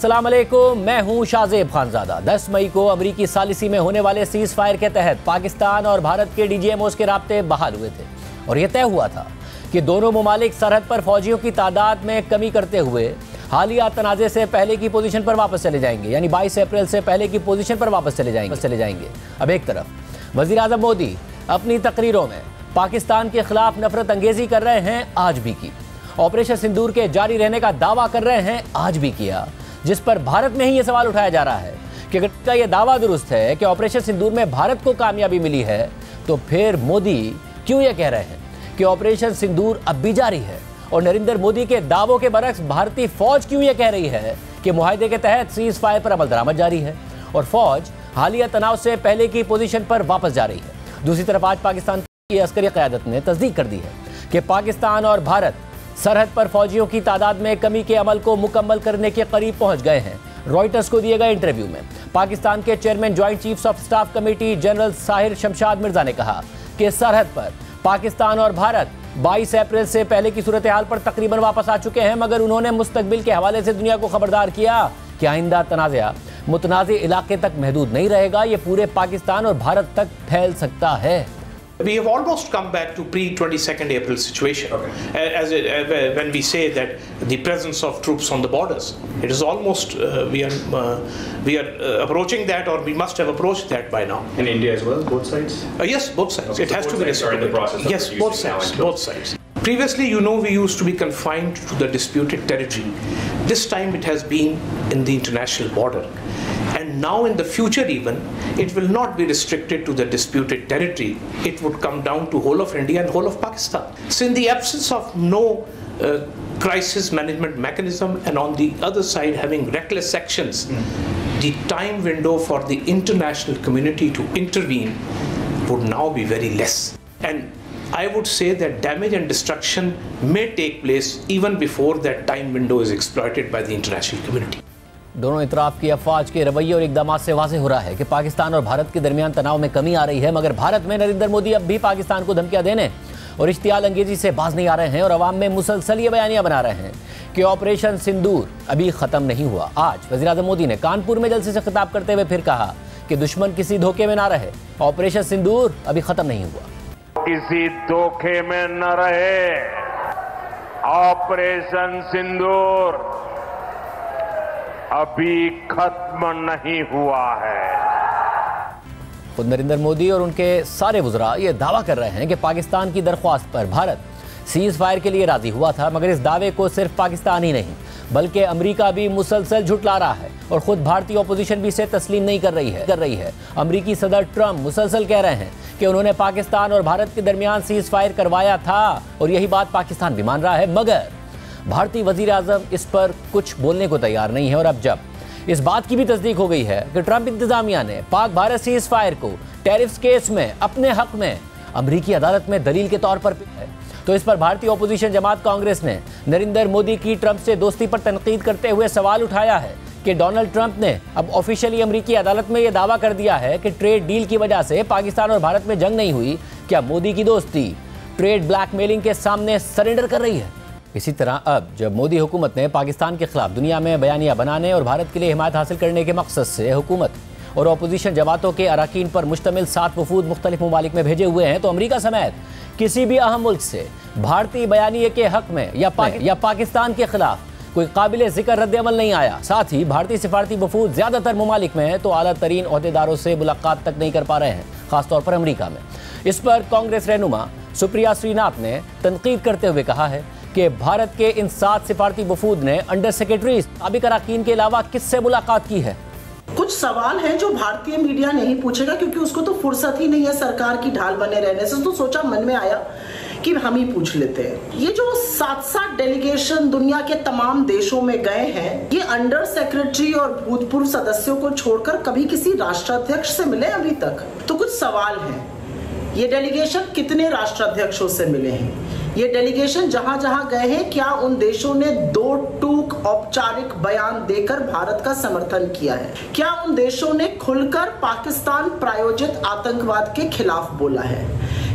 अस्सलाम वालेकुम, मैं हूं शाहजेब खानजादा। 10 मई को अमरीकी सालिसी में होने वाले सीज फायर के तहत पाकिस्तान और भारत के डीजीएमओस के राब्ते बहाल हुए थे और यह तय हुआ था कि दोनों ममालिक सरहद पर फौजियों की तादाद में कमी करते हुए हालिया तनाज़े से पहले की पोजीशन पर वापस चले जाएंगे, यानी 22 अप्रैल से पहले की पोजीशन पर वापस चले जाएंगे। अब एक तरफ वज़ीर आज़म मोदी अपनी तकरीरों में पाकिस्तान के खिलाफ नफरत अंगेजी कर रहे हैं, आज भी की। ऑपरेशन सिंदूर के जारी रहने का दावा कर रहे हैं, आज भी किया। जिस पर भारत में ही ये सवाल उठाया जा रहा है कि अगर यह दावा दुरुस्त है कि ऑपरेशन सिंदूर में भारत को कामयाबी मिली है, तो फिर मोदी क्यों ये कह रहे हैं कि ऑपरेशन सिंदूर अब भी जारी है? और नरेंद्र मोदी के दावों के बरक्स भारतीय फौज क्यों ये कह रही है कि मुआहदे के तहत सीज फायर पर अमल दरामद जारी है और फौज हालिया तनाव से पहले की पोजीशन पर वापस जा रही है? दूसरी तरफ आज पाकिस्तान की अस्करी क़यादत ने तस्दीक कर दी है कि पाकिस्तान और भारत सरहद पर फौजियों की तादाद में कमी के अमल को मुकम्मल करने के करीब पहुंच गए हैं। रॉयटर्स को दिए गए इंटरव्यू में पाकिस्तान के chairman joint chiefs of staff committee general Sahir Shamshad Mirza ने कहा कि सरहद पर पाकिस्तान और भारत 22 अप्रैल से पहले की सूरत हाल पर तकरीबन वापस आ चुके हैं, मगर उन्होंने मुस्तकबिल के हवाले से दुनिया को खबरदार किया कि आइंदा तनाज़ा मुतनाज़ इलाके तक महदूद नहीं रहेगा, ये पूरे पाकिस्तान और भारत तक फैल सकता है। We have almost come back to pre-22nd April situation, when we say that the presence of troops on the borders. It is almost we are approaching that, or we must have approached that by now. In India as well, both sides. Yes, both sides. Okay, it has to be in the process. Yes, both sides. Both sides. Previously, we used to be confined to the disputed territory. This time, it has been in the international border. And now in the future even, it will not be restricted to the disputed territory. It would come down to whole of India and whole of Pakistan. So in the absence of no crisis management mechanism, and on the other side having reckless actions, the time window for the international community to intervene would now be very less. And I would say that damage and destruction may take place even before that time window is exploited by the international community. दोनों इतराफ की अफवाज के रवैये और इकदाम से वाज़ेह हो रहा है कि पाकिस्तान और भारत के दरमियान तनाव में कमी आ रही है, मगर भारत में नरेंद्र मोदी अब भी पाकिस्तान को धमकियां देने और इश्तियाल अंगेजी से बाज नहीं आ रहे हैं और अवाम में मुसलसल ये बयानियां बना रहे हैं कि ऑपरेशन सिंदूर अभी ख़त्म नहीं हुआ। आज वज़ीर आज़म मोदी ने कानपुर में जलसे से खिताब करते हुए फिर कहा कि दुश्मन किसी धोखे में ना रहे, ऑपरेशन सिंदूर अभी ख़त्म नहीं हुआ। किसी धोखे में न रहे, ऑपरेशन सिंदूर अभी खत्म नहीं हुआ है। खुद नरेंद्र मोदी और उनके सारे वुज़रा ये दावा कर रहे हैं कि पाकिस्तान की दरख्वास्त पर भारत सीज फायर के लिए राजी हुआ था, मगर इस दावे को सिर्फ पाकिस्तान ही नहीं बल्कि अमेरिका भी मुसलसल झुटला रहा है और खुद भारतीय अपोजिशन भी इसे तस्लीम नहीं कर रही है। अमेरिकी सदर ट्रंप मुसलसल कह रहे हैं कि उन्होंने पाकिस्तान और भारत के दरमियान सीज फायर करवाया था और यही बात पाकिस्तान भी मान रहा है, मगर भारतीय वज़ीर आज़म इस पर कुछ बोलने को तैयार नहीं है। और अब जब इस बात की भी तस्दीक हो गई है कि ट्रंप इंतजामिया ने पाक भारत सीज फायर को टैरिफ्स केस में अपने हक में अमरीकी अदालत में दलील के तौर पर है, तो इस पर भारतीय अपोजिशन जमात कांग्रेस ने नरेंद्र मोदी की ट्रंप से दोस्ती पर तनकीद करते हुए सवाल उठाया है कि डोनाल्ड ट्रंप ने अब ऑफिशियली अमरीकी अदालत में यह दावा कर दिया है कि ट्रेड डील की वजह से पाकिस्तान और भारत में जंग नहीं हुई। क्या मोदी की दोस्ती ट्रेड ब्लैकमेलिंग के सामने सरेंडर कर रही है? इसी तरह अब जब मोदी हुकूमत ने पाकिस्तान के खिलाफ दुनिया में बयानियां बनाने और भारत के लिए हिमायत हासिल करने के मकसद से हुकूमत और अपोजिशन जमातों के अरकान पर मुश्तमिल 7 वफूद मुख्तलिफ ममालिक में भेजे हुए हैं, तो अमेरिका समेत किसी भी अहम मुल्क से भारतीय बयानिए के हक में या पाकिस्तान के खिलाफ कोई काबिल ज़िक्र रद्द-ए-अमल नहीं आया। साथ ही भारतीय सिफारती वफूद ज़्यादातर ममालिक में तो आला तरीन ओहदेदारों से मुलाकात तक नहीं कर पा रहे हैं, खासतौर पर अमरीका में। इस पर कांग्रेस रहनुमा सुप्रिया श्रीनाथ ने तनकीद करते हुए कहा है कि भारत के इन 7 सिफारती वफूद ने अंडर सेक्रेटरी साबिक अरकान के अलावा किससे मुलाकात की है? कुछ सवाल हैं जो भारतीय मीडिया नहीं पूछेगा, क्योंकि उसको तो फुर्सत ही नहीं है सरकार की ढाल बने रहने से। तो सोचा मन में आया कि हम ही पूछ लेते हैं। ये जो 7 डेलीगेशन दुनिया के तमाम देशों में गए हैं, ये अंडर सेक्रेटरी और भूतपूर्व सदस्यों को छोड़कर कभी किसी राष्ट्राध्यक्ष से मिले अभी तक? तो कुछ सवाल हैं। ये डेलीगेशन कितने राष्ट्राध्यक्षों से मिले हैं? ये डेलीगेशन जहां जहां गए हैं, क्या उन देशों ने 2 टूक औपचारिक बयान देकर भारत का समर्थन किया है? क्या उन देशों ने खुलकर पाकिस्तान प्रायोजित आतंकवाद के खिलाफ बोला है?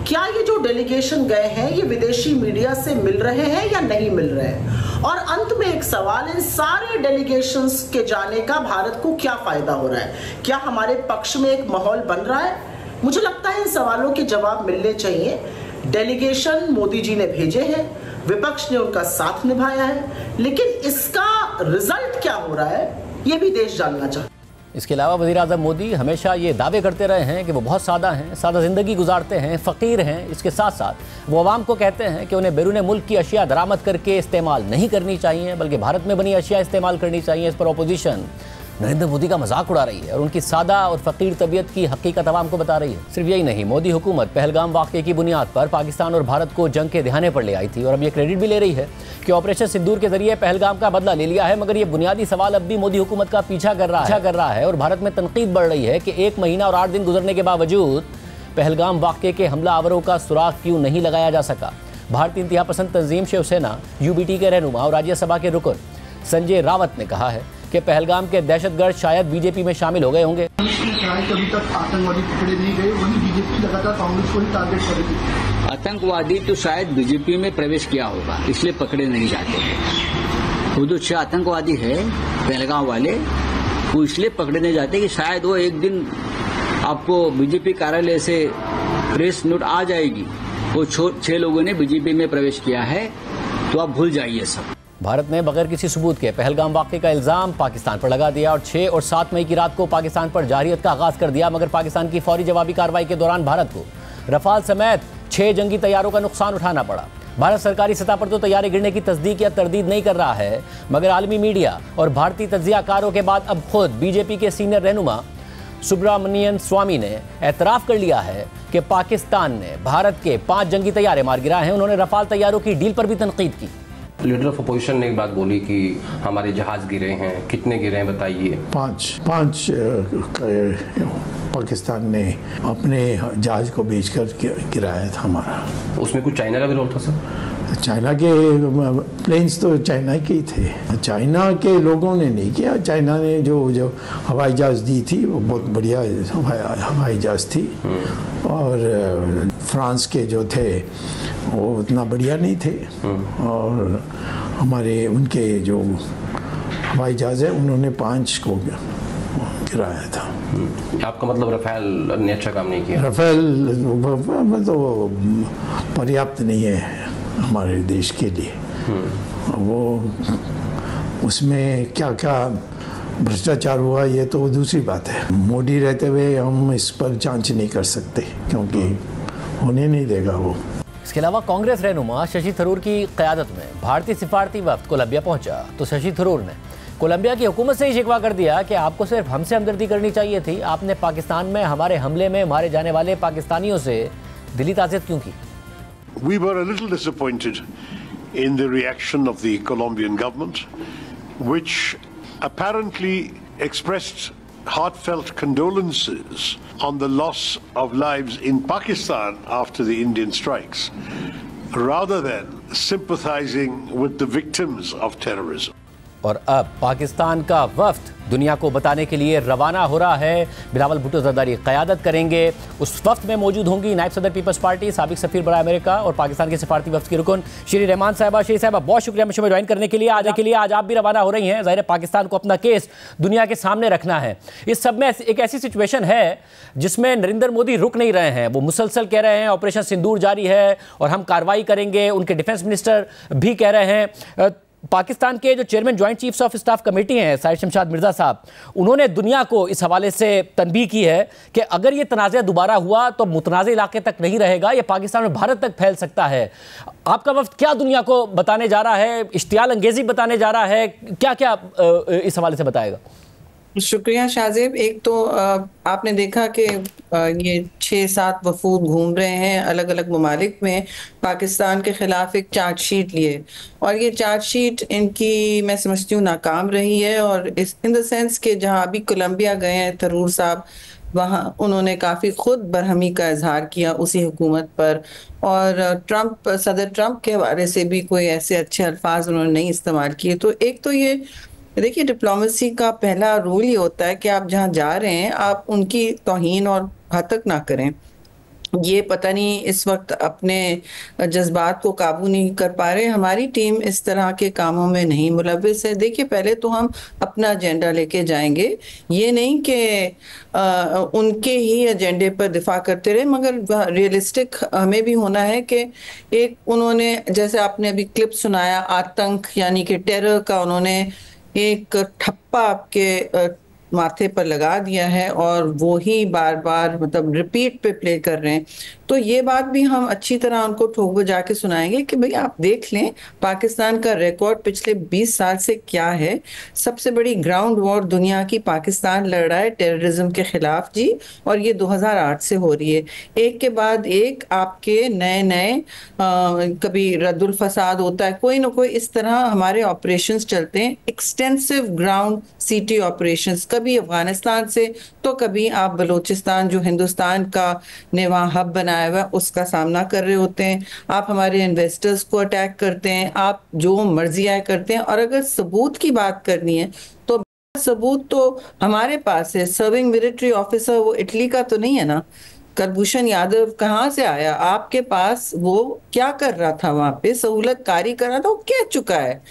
क्या ये जो डेलीगेशन गए हैं ये विदेशी मीडिया से मिल रहे हैं या नहीं मिल रहे हैं? और अंत में एक सवाल, इन सारे डेलीगेशंस के जाने का भारत को क्या फायदा हो रहा है? क्या हमारे पक्ष में एक माहौल बन रहा है? मुझे लगता है इन सवालों के जवाब मिलने चाहिए। डेलीगेशन मोदी जी ने भेजे हैं, विपक्ष ने उनका साथ निभाया है, लेकिन इसका रिजल्ट क्या हो रहा है ये भी देश जानना चाहता है। इसके अलावा वज़ीर-ए-आज़म मोदी हमेशा ये दावे करते रहे हैं कि वो बहुत सादा हैं, सादा ज़िंदगी गुजारते हैं, फ़कीर हैं। इसके साथ साथ वो आवाम को कहते हैं कि उन्हें बैरून मुल्क की अशिया दरामद करके इस्तेमाल नहीं करनी चाहिए, बल्कि भारत में बनी अशिया इस्तेमाल करनी चाहिए। इस पर अपोजिशन नरेंद्र मोदी का मजाक उड़ा रही है और उनकी सादा और फ़कीर तबीयत की हकीकत आवाम को बता रही है। सिर्फ यही नहीं, मोदी हुकूमत पहलगाम वाक़े की बुनियाद पर पाकिस्तान और भारत को जंग के ध्याने पर ले आई थी और अब ये क्रेडिट भी ले रही है कि ऑपरेशन सिंदूर के जरिए पहलगाम का बदला ले लिया है। मगर ये बुनियादी सवाल अब भी मोदी हुकूमत का पीछा कर रहा है और भारत में तनकीद बढ़ रही है कि 1 महीना और 8 दिन गुजरने के बावजूद पहलगाम वाक़े के हमलावरों का सुराग क्यों नहीं लगाया जा सका। भारतीय इंतहा पसंद तंजीम शिवसेना यूबीटी के रहनुमा और राज्यसभा के रुकन संजय रावत ने कहा है कि पहलगाम के दहशतगर्द शायद बीजेपी में शामिल हो गए होंगे। अभी तक आतंकवादी पकड़े नहीं गए, वही बीजेपी लगातार कांग्रेस को ही टारगेट कर रही है। आतंकवादी तो शायद बीजेपी में प्रवेश किया होगा, इसलिए पकड़े नहीं जाते हैं। वो जो 6 आतंकवादी है पहलगाम वाले, वो इसलिए पकड़े नहीं जाते कि शायद वो एक दिन आपको बीजेपी कार्यालय से प्रेस नोट आ जाएगी, वो 6 लोगों ने बीजेपी में प्रवेश किया है, तो आप भूल जाइए सब। भारत ने बगैर किसी सबूत के पहलगाम वाक़े का इल्ज़ाम पाकिस्तान पर लगा दिया और 6 और 7 मई की रात को पाकिस्तान पर जारहियत का आगाज़ कर दिया। मगर पाकिस्तान की फौरी जवाबी कार्रवाई के दौरान भारत को रफाल समेत 6 जंगी तैयारों का नुकसान उठाना पड़ा। भारत सरकारी सतह पर तो तैयारी गिरने की तस्दीक या तरदीद नहीं कर रहा है, मगर आलमी मीडिया और भारतीय तज्ज़ियाकारों के बाद अब खुद बीजेपी के सीनियर रहनुमा सुब्रमण्यन स्वामी ने एतराफ़ कर लिया है कि पाकिस्तान ने भारत के 5 जंगी तैयारे मार गिराए हैं। उन्होंने रफाल तैयारों की डील पर भी तनकीद की। लीडर ऑफ अपोजिशन ने एक बात बोली कि हमारे जहाज गिरे हैं, कितने गिरे हैं बताइए। 5 पाकिस्तान ने अपने जहाज को बेचकर गिराया था हमारा। उसमें कुछ चाइना का भी रोल था सर? चाइना के प्लेन्स तो चाइना के ही थे, चाइना के लोगों ने नहीं किया। चाइना ने जो हवाई जहाज दी थी वो बहुत बढ़िया हवाई जहाज थी, और फ्रांस के जो थे वो उतना बढ़िया नहीं थे, और हमारे उनके जो हवाई जहाज है उन्होंने 5 को गिराया था। आपका मतलब रफेल ने अच्छा काम नहीं किया? रफेल तो पर्याप्त नहीं है हमारे देश के लिए। वो उसमें क्या क्या भ्रष्टाचार हुआ ये तो दूसरी बात है। मोदी रहते हुए हम इस पर जांच नहीं कर सकते, क्योंकि होने नहीं देगा वो। इसके अलावा कांग्रेस रहनुमा शशि थरूर की क़यादत में भारतीय सिफारती वफ्द कोलंबिया पहुंचा तो शशि थरूर ने कोलंबिया की हुकूमत से ही शिकवा कर दिया कि आपको सिर्फ हमसे हमदर्दी करनी चाहिए थी, आपने पाकिस्तान में हमारे हमले में मारे जाने वाले पाकिस्तानियों से दिली ताज़ियत क्यों की। We were a little disappointed in the reaction of the Colombian government, which apparently expressed heartfelt condolences on the loss of lives in Pakistan after the Indian strikes, rather than sympathizing with the victims of terrorism. और अब पाकिस्तान का वफ्द दुनिया को बताने के लिए रवाना हो रहा है। बिलावल भुट्टो ज़रदारी क़यादत करेंगे। उस वफ्द में मौजूद होंगी नायब सदर पीपल्स पार्टी, साबिक सफ़ीर बराए अमेरिका और पाकिस्तान के सिफारती वफ्द की रुकन श्री रहमान साहिबा। श्री साहिबा बहुत शुक्रिया मुझे ज्वाइन करने के लिए। आज आप भी रवाना हो रही हैं। ज़ाहिर है पाकिस्तान को अपना केस दुनिया के सामने रखना है। इस सब में एक ऐसी सिचुएशन है जिसमें नरेंद्र मोदी रुक नहीं रहे हैं। वो मुसलसल कह रहे हैं ऑपरेशन सिंदूर जारी है और हम कार्रवाई करेंगे। उनके डिफेंस मिनिस्टर भी कह रहे हैं। पाकिस्तान के जो chairman joint chiefs of staff committee हैं साहिर शमशाद मिर्ज़ा साहब, उन्होंने दुनिया को इस हवाले से तनबीह की है कि अगर ये तनाज़ा दोबारा हुआ तो मुतनाज़ इलाके तक नहीं रहेगा, ये पाकिस्तान और भारत तक फैल सकता है। आपका वफ्द क्या दुनिया को बताने जा रहा है, इश्तियाल अंगेज़ी बताने जा रहा है, क्या क्या इस हवाले से बताएगा? शुक्रिया शाहजेब। एक तो आपने देखा कि ये 6-7 वफूद घूम रहे हैं अलग अलग ममालिक में, पाकिस्तान के खिलाफ एक चार्जशीट लिए, और ये चार्जशीट इनकी मैं समझती हूँ नाकाम रही है। और इस इन द सेंस कि जहाँ अभी कोलंबिया गए हैं थरूर साहब, वहाँ उन्होंने काफ़ी खुद बरहमी का इजहार किया उसी हुकूमत पर, और सदर ट्रंप के हवाले से भी कोई ऐसे अच्छे अल्फाज उन्होंने नहीं इस्तेमाल किए। तो एक तो ये देखिए, डिप्लोमेसी का पहला रूल ही होता है कि आप जहाँ जा रहे हैं आप उनकी तौहीन और घातक ना करें। ये पता नहीं इस वक्त अपने जज्बात को काबू नहीं कर पा रहे। हमारी टीम इस तरह के कामों में नहीं मुलव्विस है। देखिए, पहले तो हम अपना एजेंडा लेके जाएंगे, ये नहीं कि उनके ही एजेंडे पर दिफा करते रहे, मगर रियलिस्टिक हमें भी होना है कि एक उन्होंने, जैसे आपने अभी क्लिप सुनाया, आतंक यानी कि टेरर का उन्होंने एक ठप्पा आपके माथे पर लगा दिया है और वो ही बार बार मतलब रिपीट पे प्ले कर रहे हैं। तो ये बात भी हम अच्छी तरह उनको ठोक बजा के सुनाएंगे कि भाई आप देख लें पाकिस्तान का रिकॉर्ड पिछले 20 साल से क्या है। सबसे बड़ी ग्राउंड वॉर दुनिया की पाकिस्तान लड़ रहा है टेररिज्म के खिलाफ जी, और ये 2008 से हो रही है। एक के बाद एक आपके नए नए कभी रद्दुल फसाद होता है, कोई ना कोई इस तरह हमारे ऑपरेशंस चलते हैं, एक्सटेंसिव ग्राउंड सीटी ऑपरेशंस, कभी अफगानिस्तान से तो कभी आप बलूचिस्तान जो हिंदुस्तान का ने वहाँ हब बनाया हुआ उसका सामना कर रहे होते हैं। आप हमारे इन्वेस्टर्स को अटैक करते हैं, आप जो मर्जी आए करते हैं। और अगर सबूत की बात करनी है तो सबूत तो हमारे पास है। सर्विंग मिलिट्री ऑफिसर वो इटली का तो नहीं है ना, कुलभूषण यादव कहाँ से आया आपके पास? वो क्या कर रहा था वहां पे? सहूलत कारी कर रहा था, वो कह चुका है।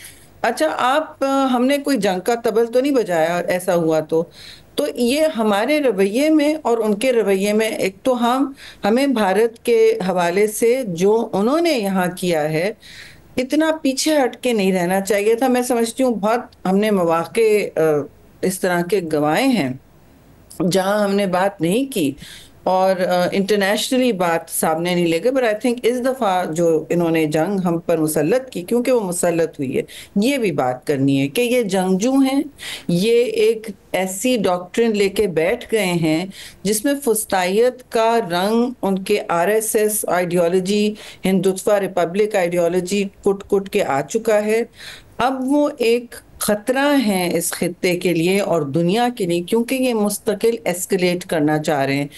अच्छा, आप हमने कोई जंग का तबल तो नहीं बजाया ऐसा हुआ तो ये हमारे रवैये में और उनके रवैये में, एक तो हमें भारत के हवाले से जो उन्होंने यहाँ किया है इतना पीछे हट के नहीं रहना चाहिए था। मैं समझती हूँ बहुत हमने मौके इस तरह के गंवाए हैं जहाँ हमने बात नहीं की और इंटरनेशनली बात सामने नहीं ले गए। बट आई थिंक इस दफ़ा जो इन्होंने जंग हम पर मुसल्लत की, क्योंकि वो मुसल्लत हुई है, ये भी बात करनी है कि ये जंगजू हैं, ये एक ऐसी डॉक्ट्रिन लेके बैठ गए हैं जिसमें फुस्तायत का रंग उनके RSS ideology, Hindutva Republic ideology कुट कुट के आ चुका है। अब वो एक खतरा है इस खित्ते के लिए और दुनिया के लिए, क्योंकि ये मुस्तकिल एस्केलेट करना चाह रहे हैं।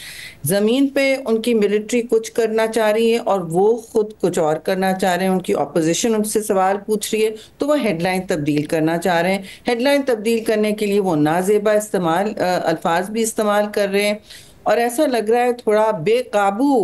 ज़मीन पे उनकी मिलिट्री कुछ करना चाह रही है और वो खुद कुछ और करना चाह रहे हैं। उनकी ऑपोजिशन उनसे सवाल पूछ रही है तो वो हेडलाइन तब्दील करना चाह रहे हैं। हेडलाइन तब्दील करने के लिए वो नाजेबा अल्फाज भी इस्तेमाल कर रहे हैं और ऐसा लग रहा है थोड़ा बेकाबू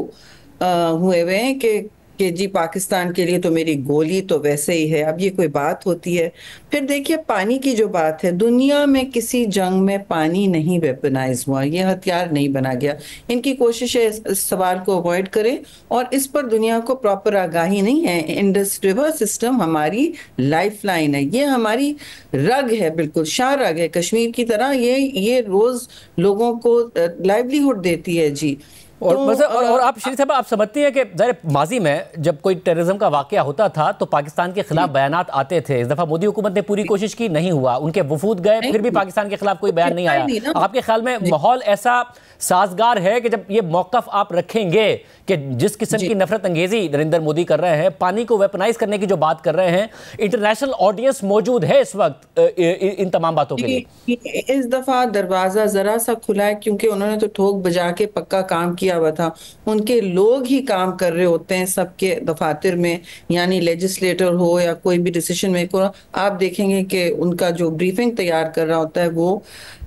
हुए हुए हैं कि जी पाकिस्तान के लिए तो मेरी गोली तो वैसे ही है। अब ये कोई बात होती है? फिर देखिए, पानी की जो बात है, दुनिया में किसी जंग में पानी नहीं वेपनाइज हुआ, ये हथियार नहीं बना गया। इनकी कोशिश है इस सवाल को अवॉइड करें और इस पर दुनिया को प्रॉपर आगाही नहीं है। इंडस रिवर सिस्टम हमारी लाइफ लाइन है, ये हमारी रग है, बिल्कुल शाह रग है कश्मीर की तरह। ये रोज लोगों को लाइवलीहुड देती है जी। और आप श्री साहब, आप समझती हैं कि ज़ाहिर माजी में जब कोई टेररिज्म का वाकया होता था तो पाकिस्तान के खिलाफ बयानात आते थे। इस दफ़ा मोदी हुकूमत ने पूरी कोशिश की, नहीं हुआ, उनके वफूद गए, फिर भी पाकिस्तान के खिलाफ कोई बयान नहीं आया। आपके ख्याल में माहौल ऐसा साजगार है कि जब ये मौक़िफ़ आप रखेंगे कि जिस किस्म की नफरत अंगेजी नरेंद्र मोदी कर रहे हैं, पानी को वेपनाइज करने की जो बात कर रहे हैं, इंटरनेशनल ऑडियंस मौजूद है इस वक्त इन तमाम बातों के लिए? इस दफा दरवाजा जरा सा खुला है क्योंकि उन्होंने तो ठोक बजा के पक्का काम किया हुआ था। उनके लोग ही काम कर रहे होते हैं सबके दफातर में, यानी लेजिस्लेटर हो या कोई भी डिसीजन मेकर हो। आप देखेंगे कि उनका जो ब्रीफिंग तैयार कर रहा होता है वो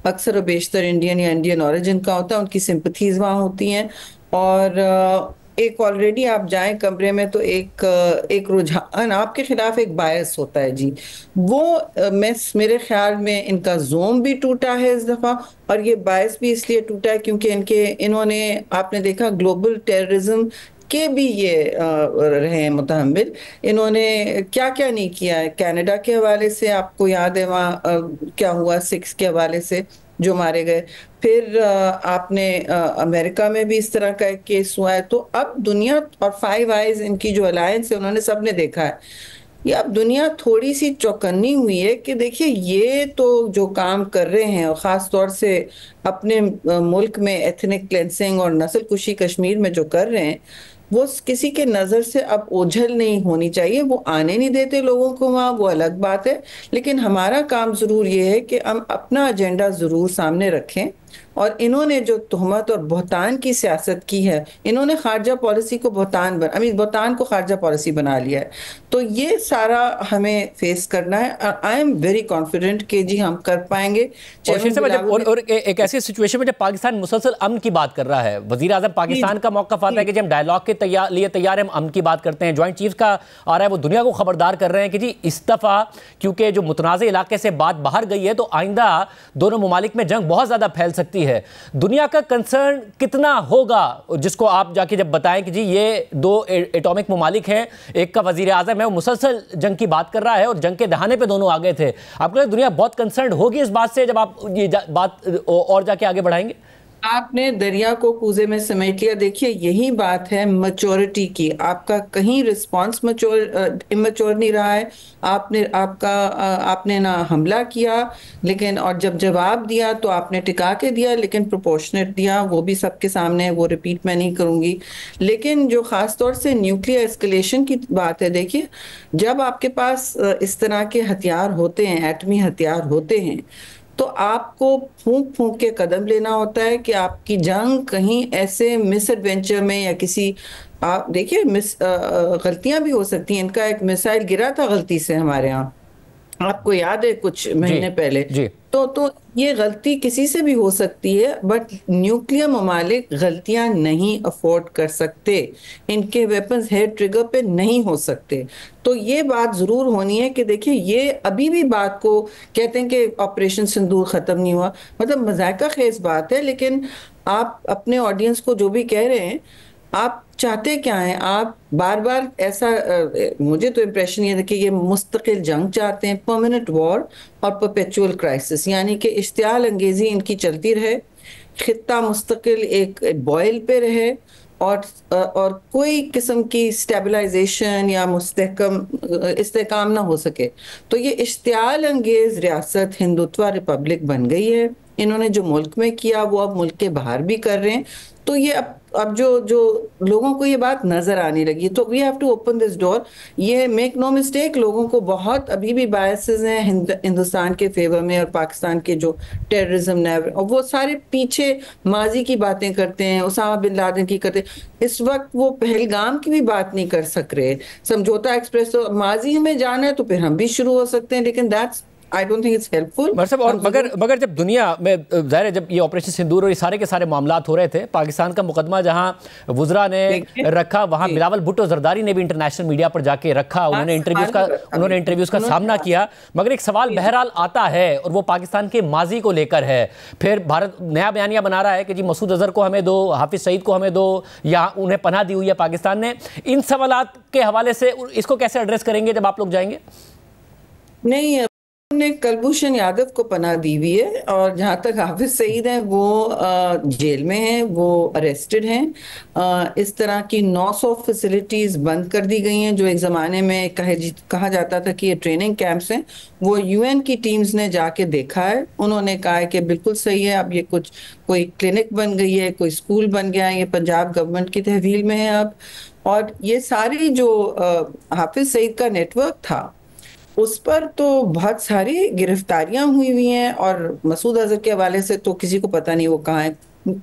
अक्सर बेशतर इंडियन या इंडियन ओरिजिन का होता है, उनकी सिंपथीज वहाँ होती हैं। और एक ऑलरेडी आप जाएं कमरे में तो एक रुझान आपके खिलाफ, एक बायस होता है जी। वो मेरे ख्याल में इनका जोम भी टूटा है इस दफा, और ये बायस भी इसलिए टूटा है क्योंकि इन्होंने, आपने देखा ग्लोबल टेररिज्म के भी ये रहे हैं मुतहम्मिल। इन्होंने क्या क्या नहीं किया है। कनाडा के हवाले से आपको याद है वहाँ क्या हुआ, 6 के हवाले से जो मारे गए। फिर आपने अमेरिका में भी इस तरह का एक केस हुआ है। तो अब दुनिया और फाइव आइज इनकी जो अलायंस है उन्होंने सबने देखा है। ये अब दुनिया थोड़ी सी चौकन्नी हुई है कि देखिए ये तो जो काम कर रहे हैं और ख़ास तौर से अपने मुल्क में एथनिक क्लेंसिंग और नस्ल कुशी कश्मीर में जो कर रहे हैं वो किसी के नज़र से अब ओझल नहीं होनी चाहिए। वो आने नहीं देते लोगों को वहाँ, वो अलग बात है, लेकिन हमारा काम ज़रूर ये है कि हम अपना एजेंडा ज़रूर सामने रखें और इन्होंने जो तहमत और बहतान की सियासत की है, इन्होंने खारजा पॉलिसी को बहतान को खारजा पॉलिसी बना लिया है। तो ये सारा हमें फेस करना है। आई एम वेरी कॉन्फिडेंट कि जी हम कर पाएंगे। और एक ऐसी सिचुएशन में जब पाकिस्तान मुसलसल अमन की बात कर रहा है, वजीर आजम पाकिस्तान का मौका आता है कि जब हम डायलॉग के लिए तैयार हैं, हम अमन की बात करते हैं, ज्वाइंट चीफ का आ रहा है, वो दुनिया को खबरदार कर रहे हैं कि जी इस दफा क्योंकि जो मुतनाज़े इलाके से बात बाहर गई है तो आइंदा दोनों मुमालिक में जंग बहुत ज्यादा फैल सकती है। दुनिया का कंसर्न कितना होगा जिसको आप जाके जब बताएं कि जी ये दो एटॉमिक मुमालिक हैं, एक का वजीर आजम है, वो मुसलसल जंग की बात कर रहा है और जंग के दहाने पे दोनों आ गए थे। आपको दुनिया बहुत कंसर्न होगी इस बात से जब आप ये बात और जाके आगे बढ़ाएंगे? आपने दरिया को कूजे में समेट लिया। देखिए यही बात है मैच्योरिटी की। आपका कहीं रिस्पांस इमेच्योर नहीं रहा है। आपने ना हमला किया लेकिन, और जब जवाब दिया तो आपने टिका के दिया लेकिन प्रोपोर्शनेट दिया, वो भी सबके सामने है, वो रिपीट मैं नहीं करूंगी। लेकिन जो खास तौर से न्यूक्लियर एस्केलेशन की बात है, देखिए जब आपके पास इस तरह के हथियार होते हैं, एटमी हथियार होते हैं, तो आपको फूंक फूंक के कदम लेना होता है कि आपकी जंग कहीं ऐसे मिस एडवेंचर में या किसी, आप देखिए गलतियां भी हो सकती हैं। इनका एक मिसाइल गिरा था गलती से हमारे यहाँ, आपको याद है कुछ महीने पहले। तो ये गलती किसी से भी हो सकती है, बट न्यूक्लियर ममालिक गलतियां नहीं अफोर्ड कर सकते। इनके वेपन्स हेड ट्रिगर पे नहीं हो सकते। तो ये बात जरूर होनी है कि देखिए ये अभी भी बात को कहते हैं कि ऑपरेशन सिंदूर खत्म नहीं हुआ, मतलब मजाका खेज बात है। लेकिन आप अपने ऑडियंस को जो भी कह रहे हैं, आप चाहते क्या हैं? आप बार बार ऐसा मुझे तो इम्प्रेशन ये है कि ये मुस्तकिल जंग चाहते हैं, परमानेंट वॉर और परपेचुअल क्राइसिस, यानी कि इश्तियाल अंगेजी इनकी चलती रहे, खित्ता मुस्तकिल एक बॉयल पे रहे और कोई किस्म की स्टेबलाइजेशन या इस्तेकाम ना हो सके। तो ये इश्तियाल अंगेज रियासत हिंदुत्व रिपब्लिक बन गई है। इन्होंने जो मुल्क में किया वो अब मुल्क के बाहर भी कर रहे हैं। तो ये अब जो लोगों को ये बात नजर आने लगी, तो we have to open this door. ये मेक नो मिस्टेक, लोगों को बहुत अभी भी बायसेस हैं हिंदुस्तान के फेवर में और पाकिस्तान के जो टेररिज्म है, और वो सारे पीछे माजी की बातें करते हैं, उसामा बिन लादेन की करते हैं। इस वक्त वो पहलगाम की भी बात नहीं कर सक रहे। समझौता एक्सप्रेस तो माजी में जाना है तो फिर हम भी शुरू हो सकते हैं, लेकिन that's I don't think it's helpful. और मगर जब दुनिया में ज़ाहिर है जब ये ऑपरेशन सिंदूर और ये सारे के सारे मामलात हो रहे थे, पाकिस्तान का मुकदमा जहां वुज़रा ने रखा, वहां बिलावल भुट्टो जरदारी ने भी इंटरनेशनल मीडिया पर जाके रखा, उन्होंने इंटरव्यूज़ का सामना किया। मगर एक सवाल बहरहाल आता है और वो पाकिस्तान के माजी को लेकर है। फिर भारत नया बयानिया बना रहा है कि जी मसूद अजहर को हमें दो, हाफिज सईद को हमें दो, या उन्हें पनाह दी हुई है पाकिस्तान ने। इन सवालात के हवाले से इसको कैसे एड्रेस करेंगे जब आप लोग जाएंगे? नहीं, ने कलभूषण यादव को पनाह दी हुई है, और जहाँ तक हाफिज सईद हैं वो जेल में हैं, वो अरेस्टेड हैं। इस तरह की 900 फैसिलिटीज़ बंद कर दी गई हैं जो एक ज़माने में कहा जाता था कि ये ट्रेनिंग कैंप्स हैं। वो यूएन की टीम्स ने जाके देखा है, उन्होंने कहा है कि बिल्कुल सही है, अब ये कोई क्लिनिक बन गई है, कोई स्कूल बन गया है, ये पंजाब गवर्नमेंट की तहवील में है अब। और ये सारी जो हाफिज सईद का नेटवर्क था उस पर तो बहुत सारी गिरफ्तारियां हुई हैं, और मसूद अजहर के हवाले से तो किसी को पता नहीं वो कहाँ है।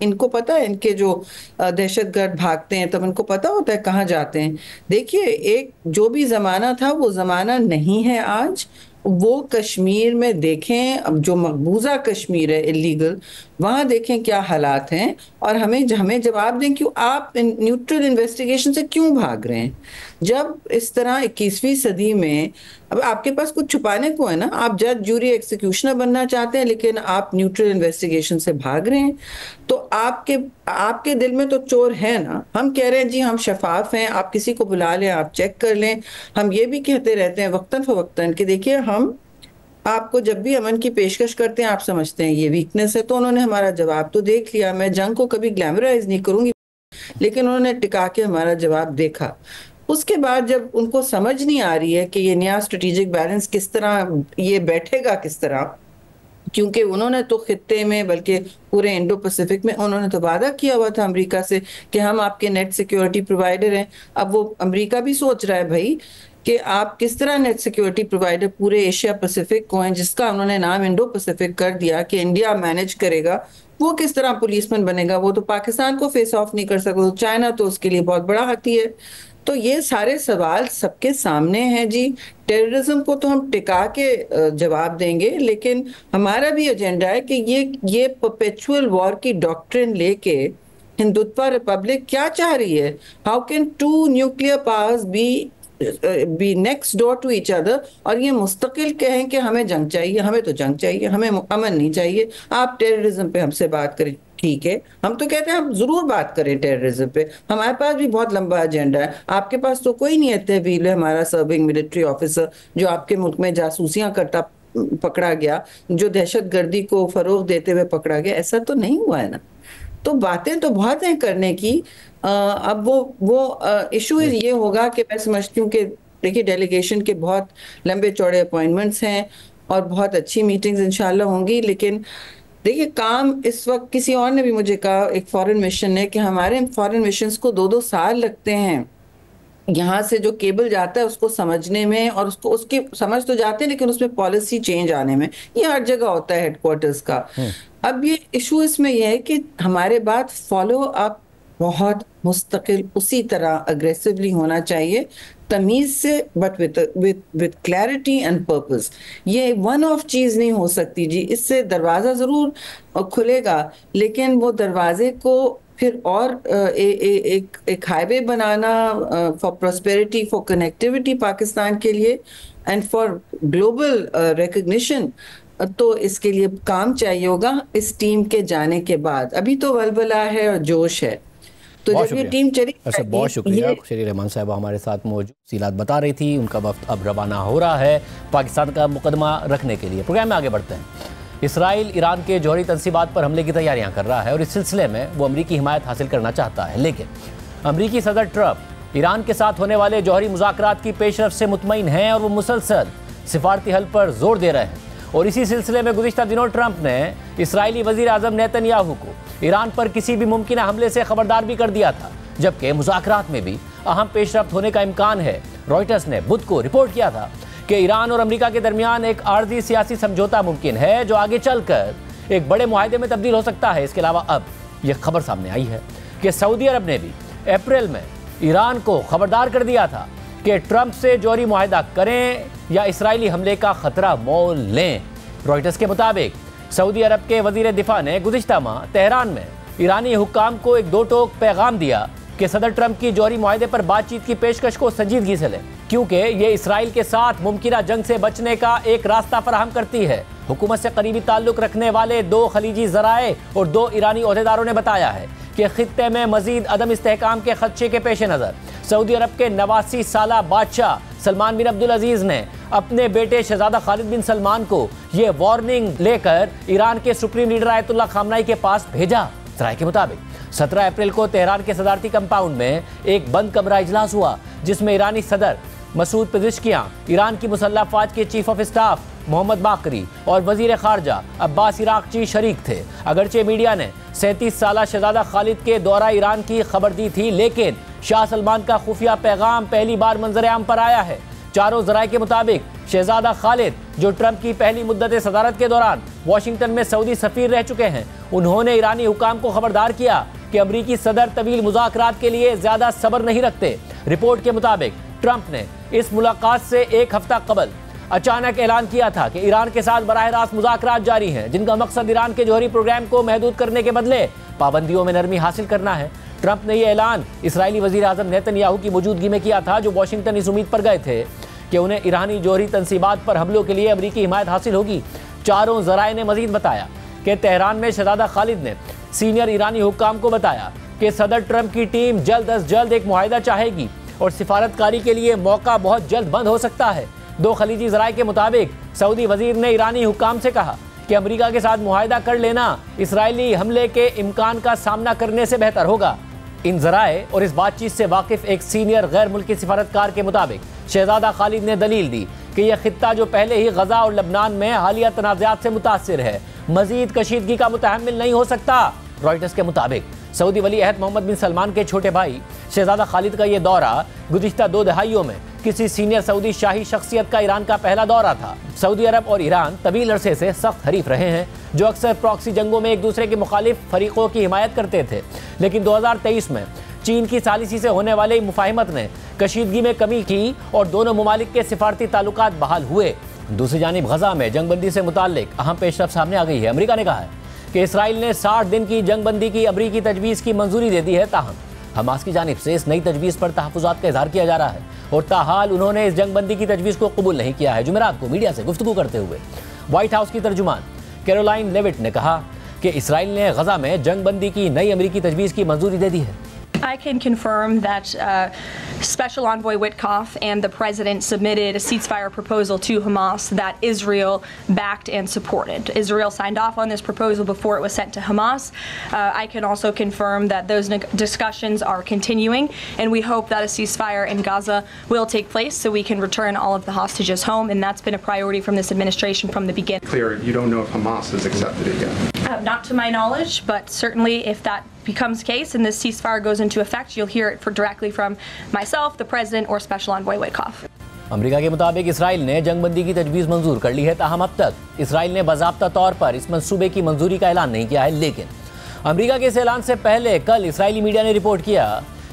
इनको पता है, इनके जो दहशतगर्द भागते हैं तब इनको पता होता है कहाँ जाते हैं। देखिए एक जो भी ज़माना था वो ज़माना नहीं है आज। वो कश्मीर में देखें, अब जो मकबूजा कश्मीर है इलीगल, वहाँ देखें क्या हालात हैं, और हमें जवाब दें क्यों आप न्यूट्रल इन्वेस्टिगेशन से क्यों भाग रहे हैं। जब इस तरह 21वीं सदी में अब आपके पास कुछ छुपाने को है ना, आप जज जूरी एक्सिक्यूशनर बनना चाहते हैं लेकिन आप न्यूट्रल इन्वेस्टिगेशन से भाग रहे हैं, तो आपके दिल में तो चोर है ना। हम कह रहे हैं जी हम शफाफ हैं, आप किसी को बुला लें, आप चेक कर लें। हम ये भी कहते रहते हैं वक्तन फवक्तन कि देखिए हम आपको जब भी अमन की पेशकश करते हैं आप समझते हैं ये वीकनेस है, तो उन्होंने हमारा जवाब तो देख लिया। मैं जंग को कभी ग्लैमराइज नहीं करूंगी, लेकिन उन्होंने टिका के हमारा जवाब देखा। उसके बाद जब उनको समझ नहीं आ रही है कि ये नया स्ट्रेटेजिक बैलेंस किस तरह ये बैठेगा किस तरह, क्योंकि उन्होंने तो खित्ते में बल्कि पूरे इंडो पैसिफिक में उन्होंने तो वादा किया हुआ था अमेरिका से कि हम आपके नेट सिक्योरिटी प्रोवाइडर हैं। अब वो अमेरिका भी सोच रहा है भाई कि आप किस तरह नेट सिक्योरिटी प्रोवाइडर पूरे एशिया पैसिफिक को हैं, जिसका उन्होंने नाम इंडो पैसिफिक कर दिया कि इंडिया मैनेज करेगा, वो किस तरह पुलिसमैन बनेगा? वो तो पाकिस्तान को फेस ऑफ नहीं कर सकता, तो चाइना तो उसके लिए बहुत बड़ा हाथी है। तो ये सारे सवाल सबके सामने हैं जी। टेररिज्म को तो हम टिका के जवाब देंगे, लेकिन हमारा भी एजेंडा है कि ये परपेचुअल वॉर की डॉक्ट्रिन लेके हिंदुत्व रिपब्लिक क्या चाह रही है? How can two nuclear powers be next door to each other और ये मुस्तकिल कहें कि हमें जंग चाहिए, हमें तो जंग चाहिए, हमें अमन नहीं चाहिए। आप टेररिज्म पे हमसे बात करें, ठीक है, हम तो कहते हैं हम जरूर बात करें टेररिज्म पे, हमारे पास भी बहुत लंबा एजेंडा है। आपके पास तो कोई नहीं है तहवील है, हमारा सर्विंग मिलिट्री ऑफिसर जो आपके मुल्क में जासूसियां करता पकड़ा गया, जो दहशतगर्दी को फरोग देते हुए पकड़ा गया, ऐसा तो नहीं हुआ है ना। तो बातें तो बहुत हैं करने की। अब वो इशू ये होगा कि मैं समझती हूँ कि देखिए डेलीगेशन के बहुत लंबे चौड़े अपॉइंटमेंट्स हैं और बहुत अच्छी मीटिंग्स इंशाल्लाह होंगी, लेकिन देखिए काम इस वक्त किसी और ने भी मुझे कहा, एक फॉरेन मिशन है, कि हमारे फॉरेन मिशंस को 2-2 साल लगते हैं यहाँ से जो केबल जाता है उसको समझने में, और उसको उसकी समझ तो जाते हैं लेकिन उसमें पॉलिसी चेंज आने में। ये हर जगह होता है हेडक्वार्टर्स का। अब ये इशू इसमें यह है कि हमारे बाद फॉलो अप बहुत मुस्तकिल उसी तरह अग्रेसिवली होना चाहिए, तमीज से, but with clarity and purpose. ये वन ऑफ चीज नहीं हो सकती जी। इससे दरवाजा जरूर खुलेगा, लेकिन वो दरवाजे को फिर और एक highway banana for prosperity, for connectivity Pakistan के लिए एंड फॉर ग्लोबल रिकग्निशन, तो इसके लिए काम चाहिए होगा इस टीम के जाने के बाद। अभी तो वलवला है और जोश है, तो जब ये टीम चली। अच्छा, बहुत शुक्रिया। शरीर रहमान साहब हमारे साथ मौजूद सीलात बता रही थी, उनका वक्त अब रवाना हो रहा है पाकिस्तान का मुकदमा रखने के लिए। प्रोग्राम में आगे बढ़ते हैं। इसराइल ईरान के जौहरी तंसीबात पर हमले की तैयारियां कर रहा है और इस सिलसिले में वो अमरीकी हिमायत हासिल करना चाहता है, लेकिन अमरीकी सदर ट्रंप ईरान के साथ होने वाले जौहरी मुज़ाकरात की पेशरफ से मुतमईन हैं और वो मुसलसल सिफारती हल पर जोर दे रहे हैं। और इसी सिलसिले में गुज़िश्ता दिनों ट्रंप ने इसराइली वज़ीर आज़म नेतन्याहू को ईरान पर किसी भी मुमकिन हमले से खबरदार भी कर दिया था, जबकि मुज़ाकरात में भी अहम पेशरफ्त होने का इम्कान है। रॉयटर्स ने बुध को रिपोर्ट किया था कि ईरान और अमेरिका के दरमियान एक आर्जी सियासी समझौता मुमकिन है जो आगे चलकर एक बड़े मुआहदे में तब्दील हो सकता है। इसके अलावा अब यह खबर सामने आई है कि सऊदी अरब ने भी अप्रैल में ईरान को खबरदार कर दिया था कि ट्रंप से जौहरी मुआहदा करें या इसराइली हमले का खतरा मोल लें। रॉयटर्स के मुताबिक सऊदी अरब के वजीर दिफा ने गुज़िश्ता माह तेहरान में ईरानी हुक्काम को एक दो टोक पैगाम दिया कि सदर ट्रंप की जौहरी मुआहदे पर बातचीत की पेशकश को संजीदगी से लें, क्योंकि ये इसराइल के साथ मुमकिना जंग से बचने का एक रास्ता फराहम करती है। हुकूमत से करीबी ताल्लुक रखने वाले 2 खलीजी ज़राए और 2 ईरानी ओहदेदारों ने बताया है कि खित्ते में मजीद अदम इस्तेहकाम के खदशे के पेश नज़र सऊदी अरब के 89 साला बादशाह सलमान बिन अब्दुल अजीज़ ने अपने बेटे शहजादा खालिद बिन सलमान को ये वार्निंग लेकर ईरान के सुप्रीम लीडर आयतुल्लाह खामनाई के पास भेजा। ज़राए के मुताबिक 17 अप्रैल को तेहरान के सदारती कंपाउंड में एक बंद कमरा इजलास हुआ, जिसमें ईरानी सदर मसूद पेज़ेश्कियान, ईरान की मुसल्लह अफ़वाज के चीफ ऑफ स्टाफ मोहम्मद बाकरी और वजीर खारजा अब्बास इराक़ची शरीक थे। अगरचे मीडिया ने 37 साला शहजादा खालिद के दौरा ईरान की खबर दी थी, लेकिन शाह सलमान का खुफिया पैगाम पहली बार मंजर आम पर आया है। चारों ज़राए के मुताबिक शहजादा खालिद, जो ट्रंप की पहली मुद्दत सदारत के दौरान वाशिंगटन में सऊदी सफ़ीर रह चुके हैं, उन्होंने ईरानी हुकाम को खबरदार किया कि अमरीकी सदर तवील मुज़ाकरात के लिए ज़्यादा सब्र नहीं रखते। रिपोर्ट के मुताबिक ट्रंप ने इस मुलाकात से एक हफ्ता कबल अचानक ऐलान किया था कि ईरान के साथ बराह रास्त मुज़ाकरात जारी हैं, जिनका मकसद ईरान के जौहरी प्रोग्राम को महदूद करने के बदले पाबंदियों में नरमी हासिल करना है। ट्रंप ने यह ऐलान इसराइली वज़ीर आज़म नेतन्याहू की मौजूदगी में किया था, जो वाशिंगटन इस उम्मीद पर गए थे कि उन्हें ईरानी जौहरी तंसीबात पर हमलों के लिए अमरीकी हिमायत हासिल होगी। चारों ज़राए ने मजीद बताया कि तेहरान में शहजादा खालिद ने सीनियर ईरानी हुक्काम को बताया कि सदर ट्रंप की टीम जल्द अज जल्द एक मुआहिदा चाहेगी और सिफारतकारी के लिए मौका बहुत जल्द बंद हो सकता है। 2 खलीजी ज़राए के मुताबिक सऊदी वजीर ने ईरानी हुक्काम से कहा कि अमेरिका के साथ मुआहिदा कर लेना इसराइली हमले के इम्कान का सामना करने से बेहतर होगा। इन ज़राए और इस बातचीत से वाकिफ एक सीनियर गैर मुल्की सिफारतकार के मुताबिक शहजादा खालिद ने दलील दी कि यह खित्ता, जो पहले ही गजा और लबनान में हालिया तनाज़ात से मुतासिर है, मजीद कशीदगी का मुतहम्मिल नहीं हो सकता। रॉयटर्स के मुताबिक सऊदी वली अहद मोहम्मद बिन सलमान के छोटे भाई शहजादा खालिद का यह दौरा गुज़िश्ता 2 दहाइयों में किसी सीनियर सऊदी शाही शख्सियत का ईरान का पहला दौरा था। सऊदी अरब और ईरान तवील अरसे से सख्त हरीफ रहे हैं, जो अक्सर प्रॉक्सी जंगों में एक दूसरे के मुखालिफ फरीकों की हिमायत करते थे। लेकिन 2023 में चीन की सालिसी से होने वाले मुफाहिमत ने कशीदगी में कमी की और दोनों मुमालिक के सिफारती ताल्लुकात बहाल हुए। दूसरी जानिब गजा में जंगबंदी से मुताल्लिक अहम पेशरफ्त सामने आ गई है। अमेरिका ने कहा है कि इसराइल ने 60 दिन की जंगबंदी की अमरीकी तजवीज़ की मंजूरी दे दी है। ताहम हमास की जानिब से इस नई तजवीज़ पर तहफ़्फ़ुज़ात का इज़हार किया जा रहा है और ताहाल उन्होंने इस जंगबंदी की तजवीज़ को कबूल नहीं किया है। जुमेरात को मीडिया से गुफ्तगू करते हुए व्हाइट हाउस की तर्जुमान कैरोलाइन लेविट ने कहा कि इसराइल ने गजा में जंगबंदी की नई अमरीकी तजवीज़ की मंजूरी दे दी है। I can confirm that Special Envoy Witkoff and the President submitted a ceasefire proposal to Hamas that Israel backed and supported. Israel signed off on this proposal before it was sent to Hamas. I can also confirm that those discussions are continuing, and we hope that a ceasefire in Gaza will take place so we can return all of the hostages home, and that's been a priority from this administration from the beginning. Clear, you don't know if Hamas has accepted it yet? Not to my knowledge, but certainly if that becomes case and this ceasefire goes into effect, you'll hear it directly from myself, the President, or Special Envoy Witkoff. America के मुताबिक Israel ने जंगबंदी की तजवीज़ मंजूर कर ली है। ताहम अब तक इसराइल ने बाज़ाब्ता तौर पर इस मंसूबे की मंजूरी का ऐलान नहीं किया है। लेकिन अमेरिका के इस ऐलान से पहले कल इसराइली मीडिया ने रिपोर्ट किया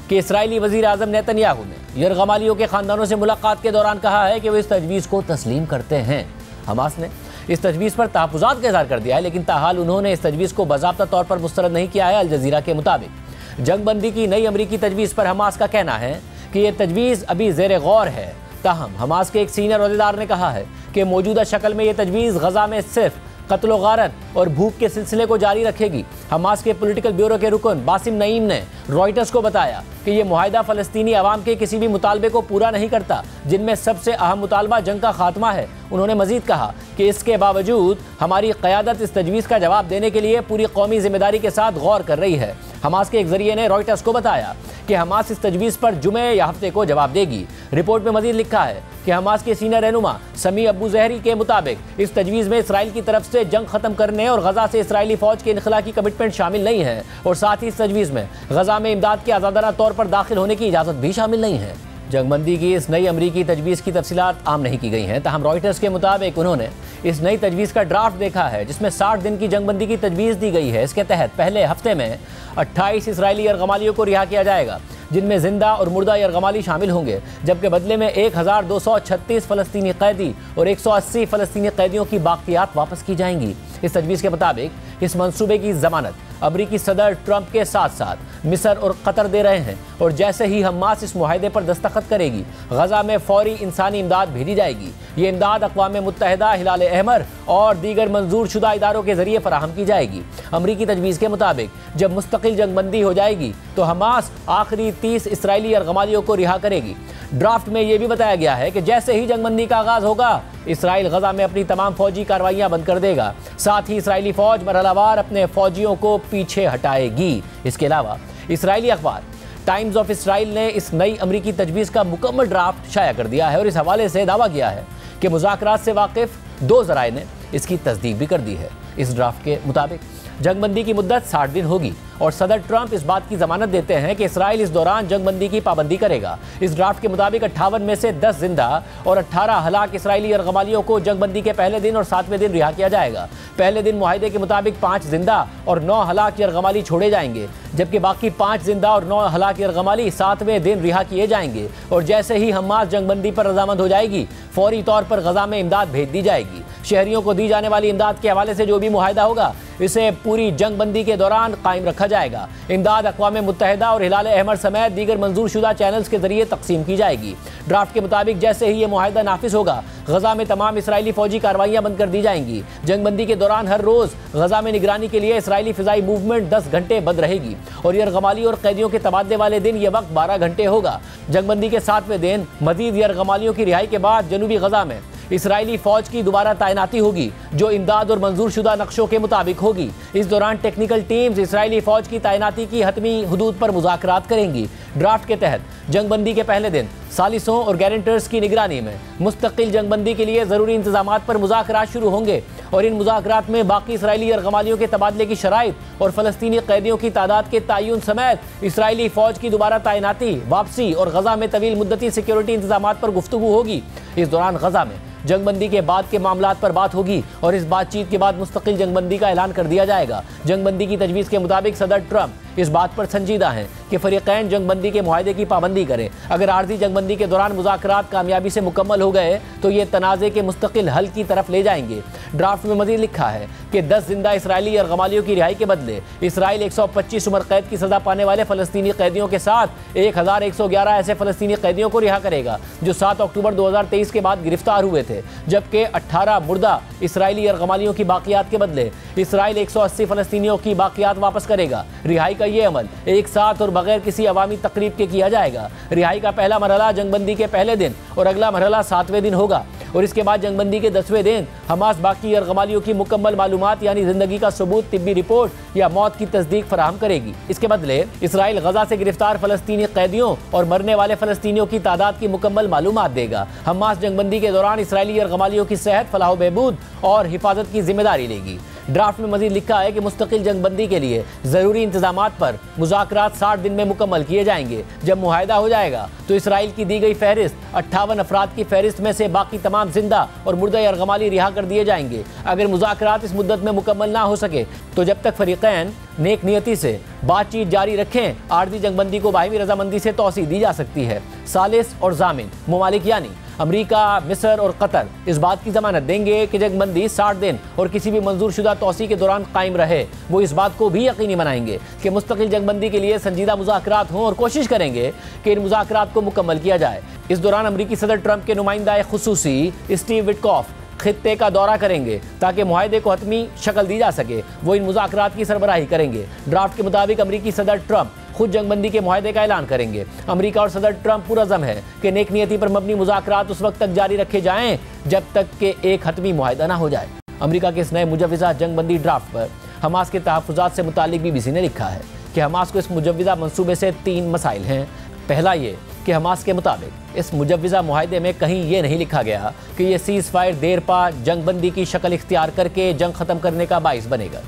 कि इसराइली वज़ीर आज़म नेतन्याहू ने यरगमालियों के ख़ानदानों से मुलाकात के दौरान कहा है कि वो इस तजवीज़ को तस्लीम करते हैं। हमास ने इस तजवीज़ पर तहफ़्फ़ुज़ात का इज़हार कर दिया है, लेकिन ताहाल उन्होंने इस तजवीज़ को बाज़ाब्ता तौर पर मुस्तरद नहीं किया है। अल जज़ीरा के मुताबिक जंगबंदी की नई अमरीकी तजवीज़ पर हमास का कहना है कि यह तजवीज़ अभी ज़ेर गौर है। ताहम हमास के एक सीनियर अहदेदार ने कहा है कि मौजूदा शक्ल में यह तजवीज़ गजा में सिर्फ कत्ल गारत और भूख के सिलसिले को जारी रखेगी। हमास के पॉलिटिकल ब्यूरो के रुकन बासिम नईम ने रॉयटर्स को बताया कि यह मुआहिदा फ़लस्तीनी अवाम के किसी भी मुतालबे को पूरा नहीं करता, जिनमें सबसे अहम मुतालबा जंग का खात्मा है। उन्होंने मजीद कहा कि इसके बावजूद हमारी क़यादत इस तजवीज़ का जवाब देने के लिए पूरी कौमी जिम्मेदारी के साथ गौर कर रही है। हमास के एक ज़रिए ने रॉयटर्स को बताया कि हमास इस तजवीज़ पर जुमे या हफ्ते को जवाब देगी। रिपोर्ट में मजीद लिखा है कि हमास के सीनियर रहनुमा समी अबू जहरी के मुताबिक इस तजवीज़ में इसराइल की तरफ से जंग ख़त्म करने और गजा से इसराइली फ़ौज के इनखला की कमिटमेंट शामिल नहीं है, और साथ ही इस तजवीज़ में गजा में इमदाद के आज़ादाना तौर पर दाखिल होने की इजाज़त भी शामिल नहीं है। जंगबंदी की इस नई अमरीकी तजवीज़ की तफसीलात आम नहीं की गई हैं। ताहम रॉयटर्स के मुताबिक उन्होंने इस नई तजवीज़ का ड्राफ्ट देखा है, जिसमें 60 दिन की जंगबंदी की तजवीज़ दी गई है। इसके तहत पहले हफ्ते में 28 इसराइली यरगमालियों को रिहा किया जाएगा, जिनमें जिंदा और मुर्दा यरगमाली शामिल होंगे, जबकि बदले में 1236 फ़लस्तीनी कैदी और 180 फ़लस्तीनी कैदियों की बाकियात वापस की जाएंगी। इस तजवीज़ के मुताबिक इस मंसूबे की ज़मानत अमरीकी सदर ट्रंप के साथ साथ मिस्र और कतर दे रहे हैं, और जैसे ही हमास इस मुआहदे पर दस्तखत करेगी, गजा में फौरी इंसानी इमदाद भेजी जाएगी। ये इमदाद अक़वाम मुत्तहिदा, हिलाल अहमर और दीगर मंजूर शुदा इदारों के जरिए फराहम की जाएगी। अमरीकी तजवीज़ के मुताबिक जब मुस्तकिल जंगबंदी हो जाएगी तो हमास आखिरी 30 इसराइली यरगमालियों को रिहा करेगी। ड्राफ्ट में यह भी बताया गया है कि जैसे ही जंगबंदी का आगाज़ होगा, इसराइल गजा में अपनी तमाम फौजी कार्रवाइयाँ बंद कर देगा। साथ ही इसराइली फ़ौज मरहलावार अपने फ़ौजियों को पीछे हटाएगी। इसके अलावा इसराइली अखबार टाइम्स ऑफ इसराइल ने इस नई अमरीकी तजवीज़ का मुकम्मल ड्राफ्ट शाया कर दिया है और इस हवाले से दावा किया है कि मुज़ाकरात से वाकिफ़ 2 ज़राए ने इसकी तस्दीक भी कर दी है। इस ड्राफ्ट के मुताबिक जंगबंदी की मुद्दत 60 दिन होगी और सदर ट्रंप इस बात की जमानत देते हैं कि इसराइल इस दौरान जंगबंदी की पाबंदी करेगा। इस ड्राफ्ट के मुताबिक 58 में से 10 जिंदा और 18 हलाक इसराइली यरगमालियों को जंगबंदी के पहले दिन और 7वें दिन रिहा किया जाएगा। पहले दिन मुआहिदे के मुताबिक 5 जिंदा और 9 हलाक यरगमाली छोड़े जाएंगे, जबकि बाकी 5 जिंदा और 9 हलाक यरगमाली 7वें दिन रिहा किए जाएंगे। और जैसे ही हमास जंगबंदी पर रजामंद हो जाएगी, फौरी तौर पर गजा में इमदाद भेज दी जाएगी। शहरियों को दी जाने वाली इमदाद के हवाले से जो भी मुआहिदा होगा, इसे पूरी जंगबंदी के दौरान कायम रखा जाएगा। इमदाद अक़वाम मुत्तहिदा और हिलाल अहमर समेत दीगर मंजूर शुदा चैनल्स के जरिए तकसीम की जाएगी। ड्राफ्ट के मुताबिक जैसे ही ये मुआहिदा नाफिज होगा, गजा में तमाम इसराइली फौजी कार्रवाइयाँ बंद कर दी जाएंगी। जंगबंदी के दौरान हर रोज़ गजा में निगरानी के लिए इसराइली फ़िज़ाई मूवमेंट 10 घंटे बंद रहेगी और यरगमाली और कैदियों के तबादले वाले दिन यह वक्त 12 घंटे होगा। जंगबंदी के 7वें दिन मज़ीद यरगमालियों की रिहाई के बाद जनूबी गजा में इसराइली फ़ौज की दोबारा तैनाती होगी, जो इमदाद और मंजूर शुदा नक्शों के मुताबिक होगी। इस दौरान टेक्निकल टीम्स इसराइली फ़ौज की तैनाती की हतमी हदूद पर मुज़ाकरात करेंगी। ड्राफ्ट के तहत जंगबंदी के पहले दिन सालिसों और गारंटर्स की निगरानी में मुस्तकिल जंगबंदी के लिए ज़रूरी इंतजामात पर मुज़ाकरात शुरू होंगे और इन मुज़ाकरात में बाकी इसराइली यरगमालियों के तबादले की शराइत और फ़लस्तीनी कैदियों की तादाद के तयन समेत इसराइली फ़ौज की दोबारा तैनाती, वापसी और गजा में तवील मुद्दती सिक्योरिटी इंतजामात पर गुफ्तगू होगी। इस दौरान गजा में जंगबंदी के बाद के मामलात पर बात होगी और इस बातचीत के बाद मुस्तकिल जंगबंदी का ऐलान कर दिया जाएगा। जंगबंदी की तजवीज़ के मुताबिक सदर ट्रंप इस बात पर संजीदा हैं कि फरीकैन जंगबंदी के मुआहदे की पाबंदी करें। अगर आर्जी जंगबंदी के दौरान मुज़ाकरात कामयाबी से मुकम्मल हो गए तो ये तनाज़े के मुस्तकिल हल की तरफ ले जाएंगे। ड्राफ्ट में मज़ीद लिखा है कि 10 जिंदा इसराइली यरगमालियों की रिहाई के बदले इसराइल 125 उम्र कैद की सज़ा पाने वाले फ़लस्तीनी कैदियों के साथ 1111 ऐसे फ़लस्तीनी कैदियों को रिहा करेगा जो 7 अक्टूबर 2023 के बाद गिरफ्तार हुए थे, जबकि 18 मुर्दा इसराइली यरगमालियों की बाकियात के बदले इसराइल 180 फ़लस्तीनियों की बाकियात वापस करेगा। रिहाई का ये अमल एक साथ और बगैर किसी अवामी तकरीब के किया जाएगा। रिहाई का पहला मरहला जंगबंदी के पहले दिन और अगला मरहला 7वें दिन होगा और इसके बाद जंगबंदी के 10वें दिन हमास बाकी यरगमालियों की मुकम्मल मालूमात यानी जिंदगी का सबूत, तिब्बी रिपोर्ट या मौत की तस्दीक फराहम करेगी। इसके बदले इसराइल गजा से गिरफ्तार फ़लस्तीनी कैदियों और मरने वाले फ़लस्तीनियों की तादाद की मुकम्मल मालूमात देगा। हमास जंगबंदी के दौरान इसराइली यरगमालियों की सेहत, फलाह बहबूद और हिफाजत की जिम्मेदारी लेगी। ड्राफ्ट में मजीद लिखा है कि मुस्तकिल जंगबंदी के लिए ज़रूरी इंतजामात पर मुज़ाकरात 60 दिन में मुकम्मल किए जाएंगे। जब मुआहदा हो जाएगा तो इसराइल की दी गई फहरिस्त 58 अफराद की फहरिस्त में से बाकी तमाम जिंदा और मुर्दा यरगमाली रिहा कर दिए जाएंगे। अगर मुज़ाकरात इस मुद्दत में मुकम्मल ना हो सके तो जब तक फरीकैन नेक नियति से बातचीत जारी रखें, आर्जी जंगबंदी को बाहिमी रजामंदी से तौसी दी जा सकती है। सालिस और जामिन ममालिक यानी अमरीका, मिस्र और कतर इस बात की जमानत देंगे कि जंगबंदी 60 दिन और किसी भी मंजूर शुदा तौसी के दौरान कायम रहे। वो इस बात को भी यकीनी बनाएंगे कि मुस्तकिल जंगबंदी के लिए संजीदा मुज़ाकरात हों और कोशिश करेंगे कि इन मुज़ाकरात को मुकम्मल किया जाए। इस दौरान अमरीकी सदर ट्रंप के नुमाइंदा खुसूसी स्टीव विटकॉफ खित्ते का दौरा करेंगे ताकि मुआहदे को हतमी शक्ल दी जा सके। वो इन मुज़ाकरात की सरबराही करेंगे। ड्राफ्ट के मुताबिक अमरीकी सदर ट्रंप खुद जंगबंदी के मुआहदे का ऐलान करेंगे। अमेरिका और सदर ट्रंप पुरज़म है कि नेक नियति पर मबनी मुज़ाकरात उस वक्त तक जारी रखे जाएं जब तक कि एक हतमी मुआहदा ना हो जाए। अमेरिका के इस नए मुजव्विज़ा जंगबंदी ड्राफ्ट पर हमास के तहफ़्फ़ुज़ात से मुतालिक BBC ने लिखा है कि हमास को इस मुजव्विज़ा मंसूबे से 3 मसाइल हैं। पहला ये कि हमास के मुताबिक इस मुजव्विज़ा मुआहदे में कहीं ये नहीं लिखा गया कि ये सीज़ फायर देर पा जंगबंदी की शक्ल इख्तियार करके जंग ख़त्म करने का बाइस बनेगा।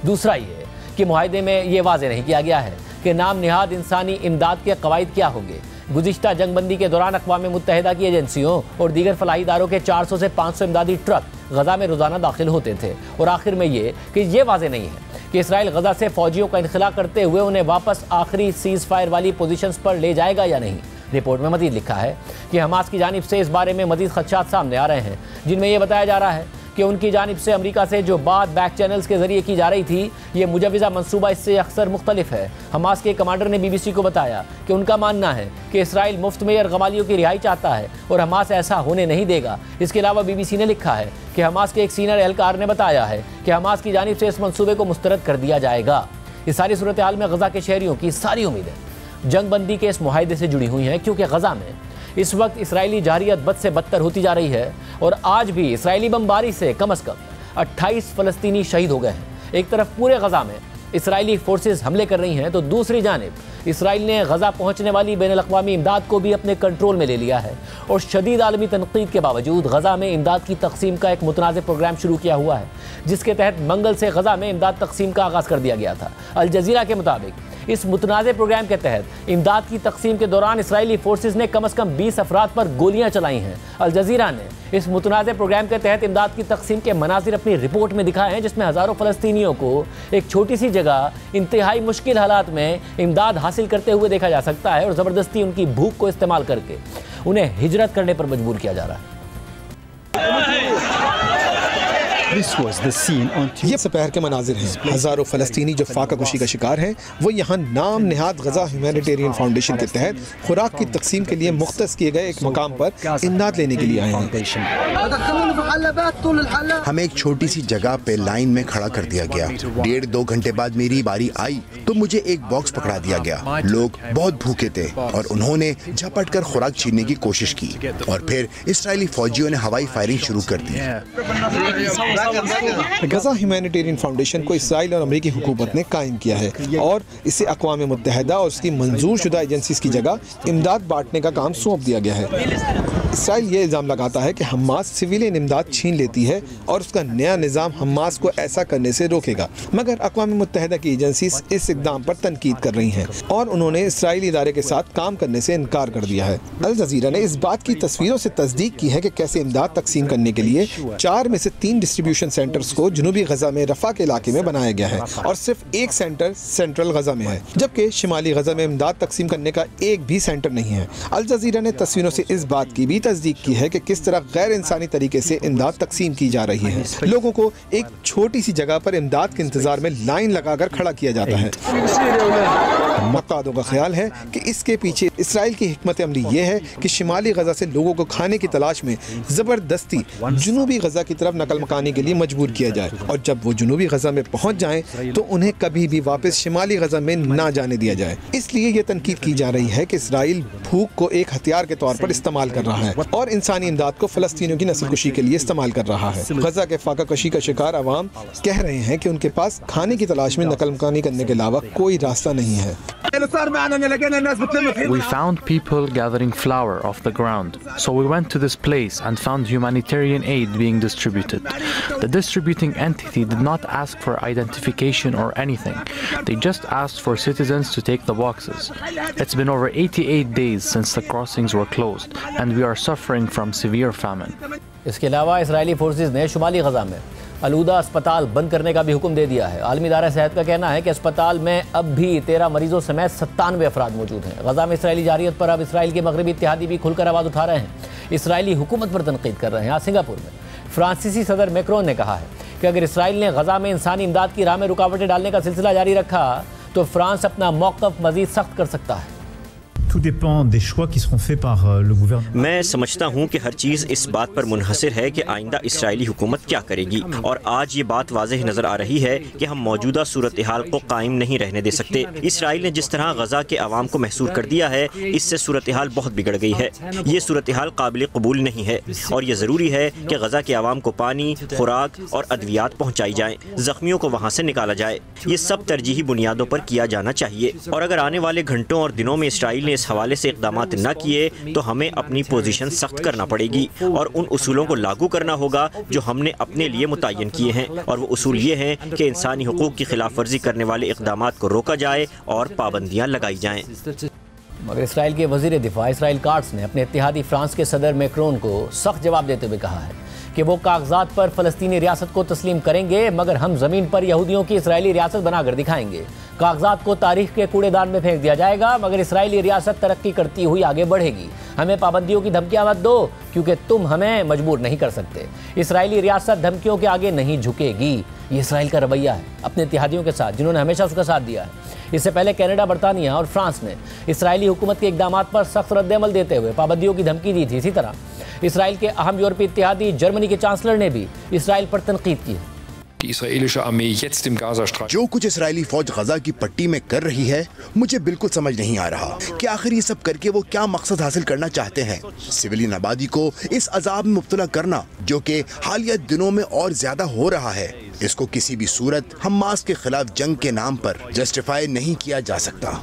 दूसरा ये कि मुआहदे में ये वाज़ेह नहीं किया गया है कि नाम निहाद इंसानी इमदाद के कवायद क्या होंगे। गुज़िश्ता जंगबंदी के दौरान अक़वाम मुत्तहिदा की एजेंसियों और दीगर फलाही इदारों के 400 से 500 इमदादी ट्रक गजा में रोज़ाना दाखिल होते थे। और आखिर में ये कि ये वाज़ेह नहीं है कि इसराइल गजा से फ़ौजियों का इनखला करते हुए उन्हें वापस आखिरी सीज़ फायर वाली पोजीशंस पर ले जाएगा या नहीं। रिपोर्ट में मज़ीद लिखा है कि हमास की जानिब से इस बारे में मज़ीद खदशात सामने आ रहे हैं, जिनमें यह बताया जा रहा है कि उनकी जानिब से अमेरिका से जो बात बैक चैनल्स के जरिए की जा रही थी, ये मुजव्विज़ा मंसूबा इससे अक्सर मुख्तलिफ है। हमास के कमांडर ने BBC को बताया कि उनका मानना है कि इसराइल मुफ्त में यरगमालियों की रिहाई चाहता है और हमास ऐसा होने नहीं देगा। इसके अलावा BBC ने लिखा है कि हमास के एक सीनियर एहलकार ने बताया है कि हमास की जानिब से इस मंसूबे को मुस्तरद कर दिया जाएगा। इस सारी सूरत हाल में गजा के शहरियों की सारी उम्मीदें जंगबंदी के इस मुआहदे से जुड़ी हुई हैं, क्योंकि गजा में इस वक्त इसराइली जारियत बद से बदतर होती जा रही है और आज भी इसराइली बमबारी से कम 28 फ़लस्तीनी शहीद हो गए हैं। एक तरफ पूरे गजा में इसराइली फोर्सेस हमले कर रही हैं तो दूसरी जानिब इसराइल ने गजा पहुंचने वाली बैनुल-अक़वामी इमदाद को भी अपने कंट्रोल में ले लिया है और शदीद आलमी तनक़ीद के बावजूद गजा में इमदाद की तकसीम का एक मुतनाज़ प्रोग्राम शुरू किया हुआ है, जिसके तहत मंगल से गजा में इमदाद तकसीम का आगाज़ कर दिया गया था। अल जज़ीरा के मुताबिक इस मुतनाज़ प्रोग्राम के तहत इमदाद की तकसीम के दौरान इसराइली फोर्सेस ने कम से कम 20 अफराद पर गोलियां चलाई हैं। अल जज़ीरा ने इस मुतनाज़ प्रोग्राम के तहत इमदाद की तकसीम के मनाज़िर अपनी रिपोर्ट में दिखाए हैं, जिसमें हज़ारों फ़लस्तीनियों को एक छोटी सी जगह इंतहाई मुश्किल हालात में इमदाद हासिल करते हुए देखा जा सकता है और ज़बरदस्ती उनकी भूख को इस्तेमाल करके उन्हें हिजरत करने पर मजबूर किया जा रहा है। ये दोपहर के मनाजिर हैं। हज़ारों फ़लस्तीनी जो फाका कुशी का शिकार हैं, वो यहाँ नाम निहाद गजा ह्यूमैनिटेरियन फाउंडेशन के तहत खुराक की तकसीम के लिए मुख्तस किए गए एक मकाम पर इमदाद लेने के लिए आए हैं। हमें एक छोटी सी जगह पे लाइन में खड़ा कर दिया गया। 1.5-2 घंटे बाद मेरी बारी आई तो मुझे एक बॉक्स पकड़ा दिया गया। लोग बहुत भूखे थे और उन्होंने झपट कर खुराक छीनने की कोशिश की और फिर इसराइली फौजियों ने हवाई फायरिंग शुरू कर दी। गजा ह्यूमैनिटेरियन फाउंडेशन को इसराइल और अमेरिकी हुकूमत ने कायम किया है और इसे अक़वाम मुत्तहिदा और उसकी मंजूर शुदा एजेंसीज की जगह इमदाद बांटने का काम सौंप दिया गया है। इसराइल ये इल्ज़ाम लगाता है कि हमास सिविलियन इमदाद छीन लेती है और उसका नया निज़ाम हमास को ऐसा करने से रोकेगा, मगर अक़वाम मुत्तहिदा की एजेंसी इस इक़दाम पर तनकीद कर रही हैं और उन्होंने इसराइली इदारे के साथ काम करने से इनकार कर दिया है। अल जज़ीरा ने इस बात की तस्वीरों से तस्दीक की है कि कैसे इमदाद तकसीम करने के लिए 4 में से 3 डिस्ट्रीब्यूशन सेंटर्स को जनूबी गजा में रफ़ा के इलाके में बनाया गया है और सिर्फ एक सेंटर सेंट्रल गजा में है, जबकि शिमाली गजा में इमदाद तकसीम करने का एक भी सेंटर नहीं है। अल जज़ीरा ने तस्वीरों से इस बात की भी तस्दीक की है कि किस तरह गैर इंसानी तरीके से इमदाद तकसीम की जा रही है। लोगों को एक छोटी सी जगह पर इमदाद के इंतजार में लाइन लगाकर खड़ा किया जाता है। मुक़्तादों का ख्याल है कि इसके पीछे इसराइल की हिकमत अमली ये है कि शिमाली गजा से लोगों को खाने की तलाश में ज़बरदस्ती जनूबी गजा की तरफ नकल मकानी के लिए मजबूर किया जाए और जब वो जनूबी गजा में पहुँच जाएं तो उन्हें कभी भी वापस शिमाली गजा में ना जाने दिया जाए। इसलिए ये तनकीद की जा रही है कि इसराइल भूख को एक हथियार के तौर पर इस्तेमाल कर रहा है और इंसानी इमदाद को फ़लस्तीनियों की नस्लकुशी के लिए इस्तेमाल कर रहा है। गजा के फाका कशी का शिकार अवाम कह रहे हैं कि उनके पास खाने की तलाश में नकल मकानी करने के अलावा कोई रास्ता नहीं है। We found people gathering flour off the ground, so we went to this place and found humanitarian aid being distributed. The distributing entity did not ask for identification or anything. They just asked for citizens to take the boxes. It's been over 88 days since the crossings were closed, and we are suffering from severe famine. इसके अलावा Israeli forces ने शुमाली गजा में अलूदा अस्पताल बंद करने का भी हुक्म दे दिया है। आलमी इदारा सेहत का कहना है कि अस्पताल में अब भी 13 मरीजों समेत 97 अफराद मौजूद हैं। गजा में इसराइली जारियत पर अब इसराइल के मगरबी इत्तेहादी भी खुलकर आवाज़ उठा रहे हैं, इसराइली हुकूमत पर तनकीद कर रहे हैं। आज सिंगापुर में फ्रांसीसी सदर मैक्रोन ने कहा है कि अगर इसराइल ने गजा में इंसानी इमदाद की राह में रुकावटें डालने का सिलसिला जारी रखा तो फ्रांस अपना मौक़िफ़ मज़ीद सख्त कर सकता है। मैं समझता हूँ कि हर चीज़ इस बात पर मुनहसर है कि आइंदा इसराइली हुकूमत क्या करेगी, और आज ये बात वाज़ेह नज़र आ रही है कि हम मौजूदा सूरत हाल को कायम नहीं रहने दे सकते। इसराइल ने जिस तरह गजा के अवाम को महसूर कर दिया है, इससे सूरत हाल बहुत बिगड़ गई है। ये सूरत हाल काबिल कबूल नहीं है और ये ज़रूरी है कि गजा के अवाम को पानी, खुराक और अद्वियात पहुँचाई जाएँ, ज़ख्मियों को वहाँ से निकाला जाए। ये सब तरजीही बुनियादों पर किया जाना चाहिए, और अगर आने वाले घंटों और दिनों में इसराइल ने इस हवाले से इक़दामात न किए तो हमें अपनी पोजीशन सख्त करना पड़ेगी और उन उसूलों को लागू करना होगा जो हमने अपने लिए मुतय्यन किए हैं, और वो उसूल ये हैं कि इंसानी हुकूक की खिलाफ वर्जी करने वाले इक़दामात को रोका जाए और पाबंदियाँ लगाई जाएँ। मगर इसराइल के वज़ीर दिफा इसराइल काट्स ने अपने इत्तेहादी फ्रांस के सदर मैक्रोन को सख्त जवाब देते हुए कहा है कि वो कागजात पर फ़लस्तीनी रियासत को तस्लीम करेंगे, मगर हम ज़मीन पर यहूदियों की इसराइली रियासत बनाकर दिखाएंगे। कागजात को तारीख के कूड़ेदान में फेंक दिया जाएगा, मगर इसराइली रियासत तरक्की करती हुई आगे बढ़ेगी। हमें पाबंदियों की धमकियां मत दो, क्योंकि तुम हमें मजबूर नहीं कर सकते। इसराइली रियासत धमकियों के आगे नहीं झुकेगी। ये इसराइल का रवैया है अपने इत्तेहादियों के साथ, जिन्होंने हमेशा उसका साथ दिया है। इससे पहले कनाडा, बरतानिया और फ्रांस ने इसराइली हुकूमत के इक़दामात पर सख्त रद्द-ए-अमल देते हुए पाबंदियों की धमकी दी थी। इसी तरह इसराइल के अहम यूरोपीय इत्तेहादी जर्मनी के चांसलर ने भी इसराइल पर तनकीद की है। जो कुछ इसराइली फौज गजा की पट्टी में कर रही है, मुझे बिल्कुल समझ नहीं आ रहा कि आखिर ये सब करके वो क्या मकसद हासिल करना चाहते हैं। सिविलियन आबादी को इस अजाब में मुब्तला करना, जो कि हालिया दिनों में और ज्यादा हो रहा है, इसको किसी भी सूरत हमास के खिलाफ जंग के नाम पर जस्टिफाई नहीं किया जा सकता।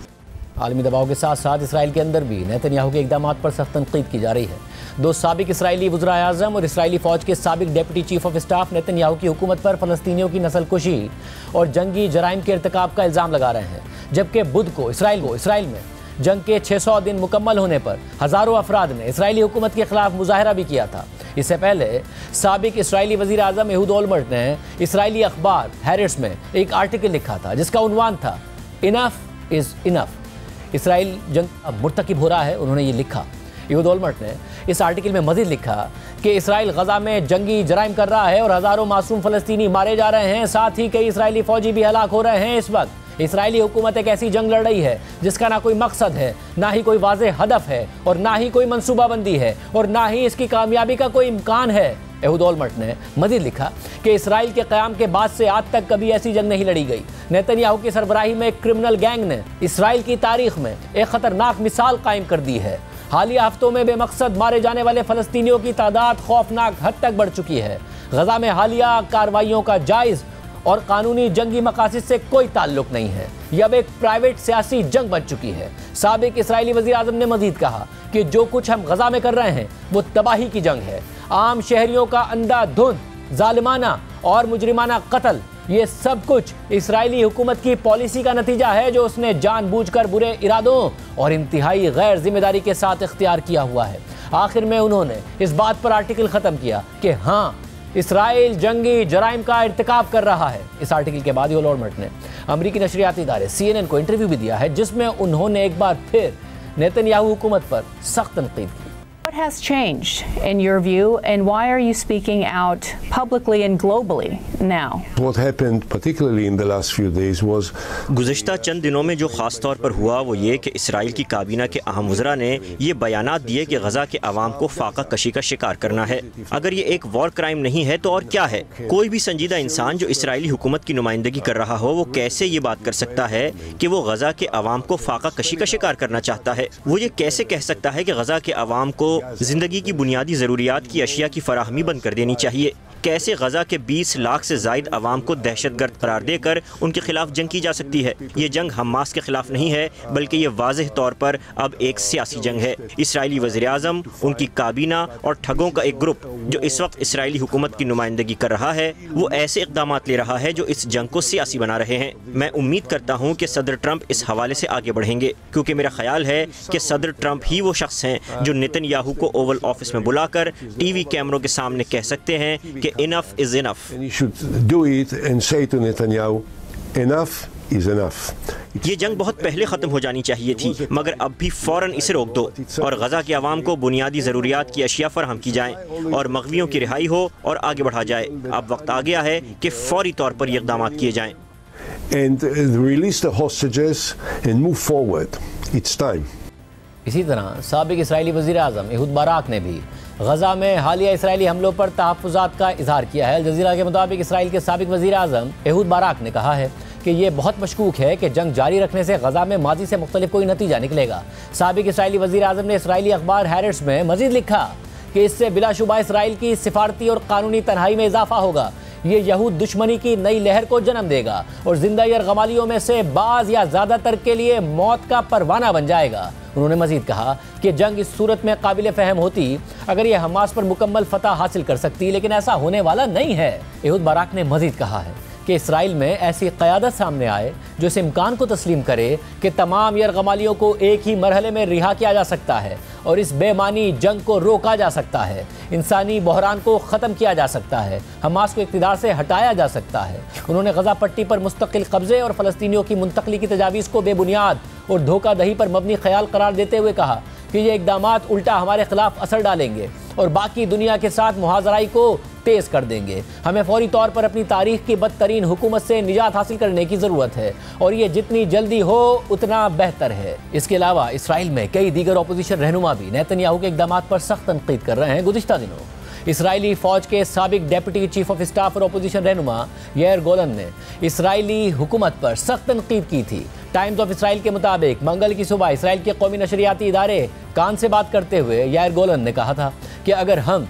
आलमी दबाव के साथ साथ इसराइल के अंदर भी नेतन्याहू के इक़दामात पर सख्त तनकीद की जा रही है। 2 साबिक इसराइली वज़ीर आज़म और इसराइली फ़ौज के साबिक deputy chief of staff Netanyahu की हुकूमत पर फ़लस्तीनियों की नस्लकुशी और जंगी जराइम के इर्तिकाब का इल्ज़ाम लगा रहे हैं, जबकि बुध को इसराइल में जंग के 600 दिन मुकम्मल होने पर हज़ारों अफराद ने इसराइली हुकूमत के खिलाफ मुजाहरा भी किया था। इससे पहले साबिक इसराइली वज़ीर आज़म एहूद ओलमर्ट ने इसराइली अखबार हैरिट्स में एक आर्टिकल लिखा था जिसका उन्वान था इनफ इज़ इनफ। इसराइल जंग मुर्तकिब हो रहा है, उन्होंने ये लिखा। एहूद ओलमर्ट ने इस आर्टिकल में मज़ीद लिखा कि इसराइल गजा में जंगी जराइम कर रहा है और हज़ारों मासूम फ़लस्तीनी मारे जा रहे हैं, साथ ही कई इसराइली फ़ौजी भी हलाक हो रहे हैं। इस वक्त इसराइली हुकूमत एक ऐसी जंग लड़ रही है जिसका ना कोई मकसद है, ना ही कोई वाज़ेह हदफ है, और ना ही कोई मनसूबाबंदी है, और ना ही इसकी कामयाबी का कोई इम्कान है। एहूद ओलमर्ट ने मज़ीद लिखा कि इसराइल के क़याम के बाद से आज तक कभी ऐसी जंग नहीं लड़ी गई। नेतन्याहू की सरबराही में एक क्रिमिनल गैंग ने इसराइल की तारीख में एक ख़तरनाक मिसाल कायम कर दी है। हालिया हफ्तों में बेमकसद मारे जाने वाले फ़लस्तीनियों की तादाद खौफनाक हद तक बढ़ चुकी है। गजा में हालिया कार्रवाइयों का जायज़ और कानूनी जंगी मकासद से कोई ताल्लुक नहीं है। यह अब एक प्राइवेट सियासी जंग बन चुकी है। साबिक इसराइली वज़ीर आज़म ने मज़ीद कहा कि जो कुछ हम गजा में कर रहे हैं वो तबाही की जंग है। आम शहरियों का अंधाधुंध, जालिमाना और मुजरिमाना कत्ल, ये सब कुछ इजरायली हुकूमत की पॉलिसी का नतीजा है जो उसने जानबूझकर बुरे इरादों और इंतहाई गैर जिम्मेदारी के साथ इख्तियार किया हुआ है। आखिर में उन्होंने इस बात पर आर्टिकल ख़त्म किया कि हाँ, इसराइल जंगी जराइम का इर्तिकाब कर रहा है। इस आर्टिकल के बाद योलॉर्मट ने अमरीकी नशरियाती इदारे CNN को इंटरव्यू भी दिया है, जिसमें उन्होंने एक बार फिर नेतन्याहू हुकूमत पर सख्त तनकीद की। What has changed in your view, and why are you speaking out publicly and globally now? What happened, particularly in the last few days, was गुज़िश्ता चंद दिनों में जो ख़ास तौर पर हुआ वो ये कि इसराइल की काबीना के अहम वज़रा ने ये बयानात दिए कि गज़ा के अवाम को फाका कशी का शिकार करना है। अगर ये एक वॉर क्राइम नहीं है तो और क्या है? कोई भी संजीदा इंसान जो इसराइली हुकूमत की नुमाइंदगी कर रहा हो वो कैसे ये बात कर सकता है कि वो गज़ा के अवाम को फाका कशी का शिकार करना चाहता है? वो ये कैसे कह सकता है कि गज़ा के अवाम को जिंदगी की बुनियादी ज़रूरियात की अशिया की फराहमी बंद कर देनी चाहिए? कैसे गजा के 20 लाख से जायद आवाम को दहशतगर्द करार देकर उनके खिलाफ जंग की जा सकती है? ये जंग हमास के खिलाफ नहीं है, बल्कि ये वाज़ेह तौर पर अब एक सियासी जंग है। इसराइली वज़ीर आज़म, उनकी काबीना और ठगों का एक ग्रुप जो इस वक्त इसराइली हुकूमत की नुमाइंदगी कर रहा है, वो ऐसे इक़दाम ले रहा है जो इस जंग को सियासी बना रहे हैं। मैं उम्मीद करता हूँ कि सदर ट्रंप इस हवाले से आगे बढ़ेंगे, क्योंकि मेरा ख्याल है कि सदर ट्रंप ही वो शख्स हैं जो नेतन्याहू को ओवल ऑफिस में बुलाकर टीवी कैमरों के सामने कह सकते हैं कि enough is enough. And he should do it and say to Netanyahu, enough is enough. ये जंग बहुत पहले ख़त्म हो जानी चाहिए थी, मगर अब भी फ़ौरन इसे रोक दो और गजा के अवाम को बुनियादी ज़रूरियात की अशिया फराहम की जाएँ और मग़वियों की रिहाई हो और आगे बढ़ा जाए। अब वक्त आ गया है कि फ़ौरी तौर पर ये इक़दाम किए जाएँ। And release the hostages and move forward. It's time. इसी तरह साबिक इसराइली वज़ीर आज़म एहूद बाराक ने भी गजा में हालिया इसराइली हमलों पर तहफ़्फ़ुज़ात का इजहार किया है। अल जज़ीरा के मुताबिक इसराइल के साबिक वज़ीर आज़म एहूद बाराक ने कहा है कि ये बहुत मशकूक है कि जंग जारी रखने से गजा में माजी से मुख्तलिफ कोई नतीजा निकलेगा। साबिक इसराइली वज़ीर आज़म ने इसराइली अखबार हैरेट्स में मज़ीद लिखा कि इससे बिलाशुबा इसराइल की सिफारती और कानूनी तन्हाई में इजाफा होगा। ये यहूद दुश्मनी की नई लहर को जन्म देगा और जिंदा यरगमालियों में से बाज़ या ज़्यादातर के लिए मौत का परवाना बन जाएगा। उन्होंने मजीद कहा कि जंग इस सूरत में काबिल फ़हम होती अगर ये हमास पर मुकम्मल फतह हासिल कर सकती, लेकिन ऐसा होने वाला नहीं है। एहूद बाराक ने मजीद कहा है कि इसराइल में ऐसी क़यादत सामने आए जो इस इम्कान को तस्लीम करे कि तमाम यरगमालियों को एक ही मरहले में रिहा किया जा सकता है और इस बेमानी जंग को रोका जा सकता है, इंसानी बहरान को ख़त्म किया जा सकता है, हमास को इक़्तिदार से हटाया जा सकता है। उन्होंने गजा पट्टी पर मुस्तकिल कब्ज़े और फ़लस्तीनियों की मुंतकली की तजावीज़ को बेबुनियाद और धोखादही पर मबनी ख्याल करार देते हुए कहा कि ये इक़दामात उल्टा हमारे खिलाफ असर डालेंगे और बाकी दुनिया के साथ मुहाज़राई को तेज़ कर देंगे। हमें फौरी तौर पर अपनी तारीख़ की बदतरीन हुकूमत से निजात हासिल करने की ज़रूरत है और ये जितनी जल्दी हो उतना बेहतर है। इसके अलावा इसराइल में कई दीगर अपोजिशन रहनुमा भी नेतन्याहू के इक़दामात पर सख्त तनक़ीद कर रहे हैं। गुज़िश्ता दिनों इसराइली फ़ौज के साबिक डेप्यूटी चीफ ऑफ स्टाफ और अपोजिशन रहनुमा यायर गोलन ने इसराइली हुकूमत पर सख्त तनक़ीद की थी। टाइम्स ऑफ इसराइल के मुताबिक मंगल की सुबह इसराइल के कौमी नशरियाती इदारे कान से बात करते हुए यायर गोलन ने कहा था कि अगर हम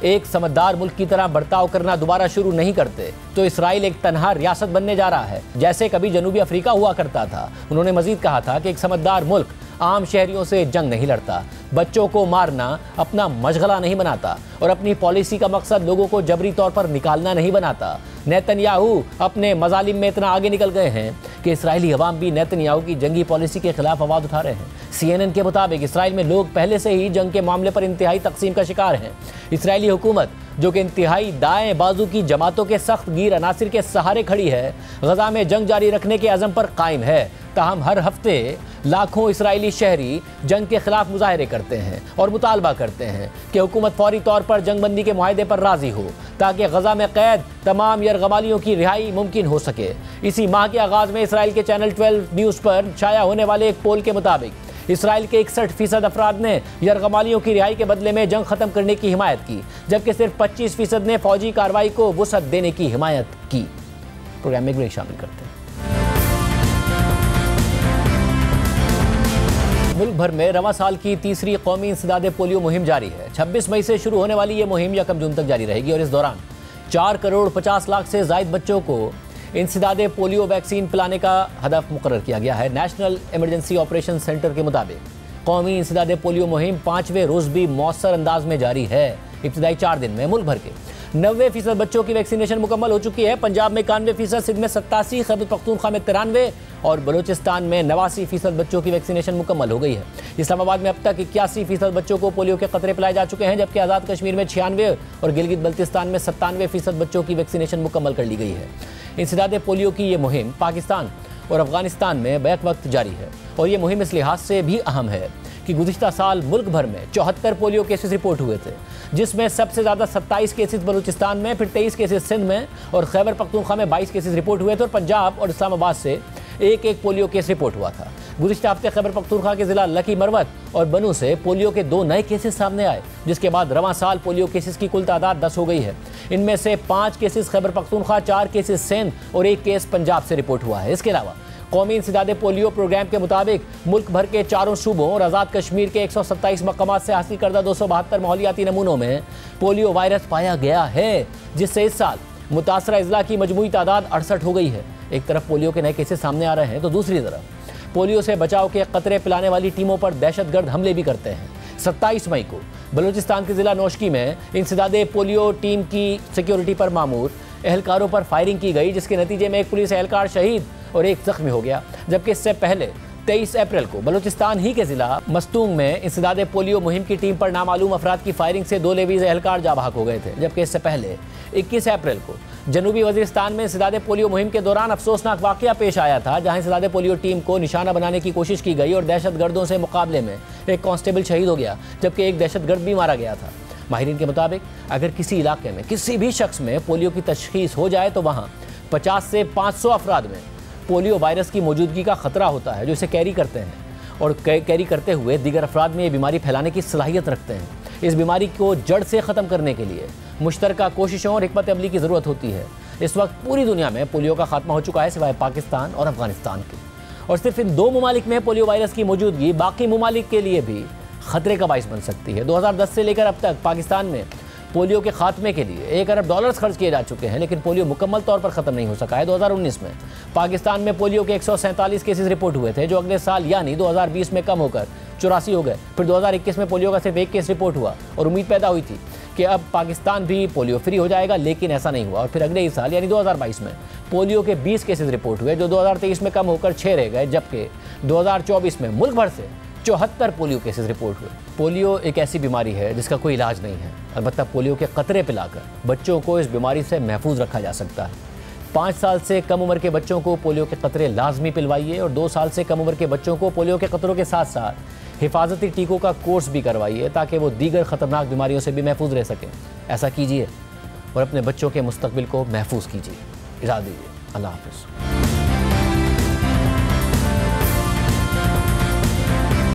एक समझदार मुल्क की तरह बर्ताव करना दोबारा शुरू नहीं करते तो इसराइल एक तनहा रियासत बनने जा रहा है, जैसे कभी जनूबी अफ्रीका हुआ करता था। उन्होंने मजीद कहा था कि एक समझदार मुल्क आम शहरियों से जंग नहीं लड़ता, बच्चों को मारना अपना मशगला नहीं बनाता और अपनी पॉलिसी का मकसद लोगों को जबरी तौर पर निकालना नहीं बनाता। नेतन्याहू अपने मजालिम में इतना आगे निकल गए हैं कि इसराइली अवाम भी नेतन्याहू की जंगी पॉलिसी के खिलाफ आवाज़ उठा रहे हैं। CNN के मुताबिक इसराइल में लोग पहले से ही जंग के मामले पर इंतहाई तकसीम का शिकार हैं। इसराइली हुकूमत जो कि इंतहाई दाएं बाजू की जमातों के सख्त गिर अनासिर के सहारे खड़ी है, गजा में जंग जारी रखने के अज़म पर कायम है। ताहम हर हफ्ते लाखों इसराइली शहरी जंग के खिलाफ मुजाहरे करते हैं और मुतालबा करते हैं कि हुकूमत फौरी तौर पर जंगबंदी के मुआहदे पर राजी हो ताकि गजा में कैद तमाम यरगमालियों की रिहाई मुमकिन हो सके। इसी माह के आगाज़ में इसराइल के चैनल 12 न्यूज़ पर शाया होने वाले एक पोल के मुताबिक इसराइल के 61% अफराद ने यरगमालियों की रिहाई के बदले में जंग ख़त्म करने की हिमायत की, जबकि सिर्फ 25% ने फौजी कार्रवाई को वुसअत देने की हिमायत की। प्रोग्राम में ब्रेक शामिल करते हैं। मुल्क भर में रवा साल की तीसरी कौमी इंसदाद पोलियो मुहिम जारी है। 26 मई से शुरू होने वाली ये मुहिम 1 जून तक जारी रहेगी और इस दौरान 4 करोड़ 50 लाख से ज़ायद बच्चों को इंसदाद पोलियो वैक्सीन पिलाने का हदफ मुकर्रर किया गया है। नेशनल इमरजेंसी ऑपरेशन सेंटर के मुताबिक कौमी इंसदादे पोलियो मुहिम 5वें रोज भी मौसर अंदाज में जारी है। इब्तिदाई 4 दिन में मुल्क भर के 90% बच्चों की वैक्सीनेशन मुकम्मल हो चुकी है। पंजाब में 91%, सिंध में 87%, खैबर पख्तूनख्वा में 93% और बलूचिस्तान में 89% बच्चों की वैक्सीनेशन मुकम्मल हो गई है। इस्लामाबाद में अब तक 81% बच्चों को पोलियो के कतरे पिलाए जा चुके हैं, जबकि आज़ाद कश्मीर में 96% और गिलगित बल्तिस्तान में 97% बच्चों की वैक्सीनेशन मुकम्मल कर ली गई है। इंसदादे पोलियो की ये मुहिम पाकिस्तान और अफगानिस्तान में बैक वक्त जारी है और ये मुहिम इस लिहाज से भी अहम है कि गुज़िश्ता साल मुल्क भर में 74 पोलियो केसेस रिपोर्ट हुए थे, जिसमें सबसे ज़्यादा 27 केसेस बलूचिस्तान में, फिर 23 केसेस सिंध में और खैबर पख्तूनख्वा में 22 केसेस रिपोर्ट हुए थे और पंजाब और इस्लामाबाद से एक पोलियो केस रिपोर्ट हुआ था। गुज़िश्ता हफ्ते खैबर पख्तूनख्वा के ज़िला लकी मरवत और बनू से पोलियो के 2 नए केसेस सामने आए, जिसके बाद रवां साल पोलियो केसेस की कुल तादाद 10 हो गई है। इनमें से 5 केसेस खैबर पख्तूनख्वा, 4 केसेस सिंध और 1 केस पंजाब से रिपोर्ट हुआ है। इसके अलावा कौमी इंसदादे पोलियो प्रोग्राम के मुताबिक मुल्क भर के 4 सूबों और आज़ाद कश्मीर के 127 मकामात से हासिल करदा 272 माहौलियाती नमूनों में पोलियो वायरस पाया गया है, जिससे इस साल मुतासरा अजला की मजमूई तादाद 68 हो गई है। एक तरफ पोलियो के नए केसेस सामने आ रहे हैं तो दूसरी तरफ पोलियो से बचाव के कतरे पिलाने वाली टीमों पर दहशतगर्द हमले भी करते हैं। 27 मई को बलूचिस्तान के ज़िला नौशकी में इंसदादे पोलियो टीम की सिक्योरिटी पर मामूर एहलकारों पर फायरिंग की गई, जिसके नतीजे में एक पुलिस एहलकार शहीद और एक जख्मी हो गया। जबकि इससे पहले 23 अप्रैल को बलूचिस्तान ही के ज़िला मस्तूंग में इंसदादे पोलियो मुहिम की टीम पर नामालूम अफराद की फायरिंग से 2 लेवीज़ एहलकार जा बहक हो गए थे। जबकि इससे पहले 21 अप्रैल को जनूबी वज़ीरिस्तान में इंसदादे पोलियो मुहिम के दौरान अफसोसनाक वाक़या पेश आया था, जहां इंसदादे पोलियो टीम को निशाना बनाने की कोशिश की गई और दहशतगर्दों से मुकाबले में एक कांस्टेबल शहीद हो गया, जबकि एक दहशतगर्द भी मारा गया था। माहिरीन के मुताबिक अगर किसी इलाके में किसी भी शख्स में पोलियो की तशखीस हो जाए तो वहाँ 50 से 500 अफराद में पोलियो वायरस की मौजूदगी का खतरा होता है, जो इसे कैरी करते हैं और कैरी करते हुए दीगर अफराद में ये बीमारी फैलाने की सलाहियत रखते हैं। इस बीमारी को जड़ से ख़त्म करने के लिए मुश्तरका कोशिशों और हिकमत अमली की ज़रूरत होती है। इस वक्त पूरी दुनिया में पोलियो का खात्मा हो चुका है, सिवाय पाकिस्तान और अफगानिस्तान के, और सिर्फ इन 2 ममालिक में पोलियो वायरस की मौजूदगी बाकी ममालिक के लिए भी खतरे का बाइस बन सकती है। 2010 से लेकर अब तक पाकिस्तान में पोलियो के खात्मे के लिए $1 अरब खर्च किए जा चुके हैं, लेकिन पोलियो मुकम्मल तौर पर ख़त्म नहीं हो सका है। 2019 में पाकिस्तान में पोलियो के 147 केसेस रिपोर्ट हुए थे, जो अगले साल यानी 2020 में कम होकर 84 हो गए। फिर 2021 में पोलियो का सिर्फ 1 केस रिपोर्ट हुआ और उम्मीद पैदा हुई थी कि अब पाकिस्तान भी पोलियो फ्री हो जाएगा, लेकिन ऐसा नहीं हुआ। और फिर अगले ही साल यानी 2022 में पोलियो के 20 केसेस रिपोर्ट हुए, जो 2023 में कम होकर 6 रह गए, जबकि 2024 में मुल्क भर से 74 पोलियो केसेस रिपोर्ट हुए। पोलियो एक ऐसी बीमारी है जिसका कोई इलाज नहीं है, अलबत्ता पोलियो के कतरे पिलाकर बच्चों को इस बीमारी से महफूज रखा जा सकता है। 5 साल से कम उम्र के बच्चों को पोलियो के कतरे लाजमी पिलवाइए और 2 साल से कम उम्र के बच्चों को पोलियो के कतरों के साथ साथ हिफाजती टीकों का कोर्स भी करवाइए, ताकि वो दीगर ख़तरनाक बीमारियों से भी महफूज रह सकें। ऐसा कीजिए और अपने बच्चों के मुस्तकबिल को महफूज कीजिए। इजाज़त दीजिए। अल्लाह हाफ़िज़।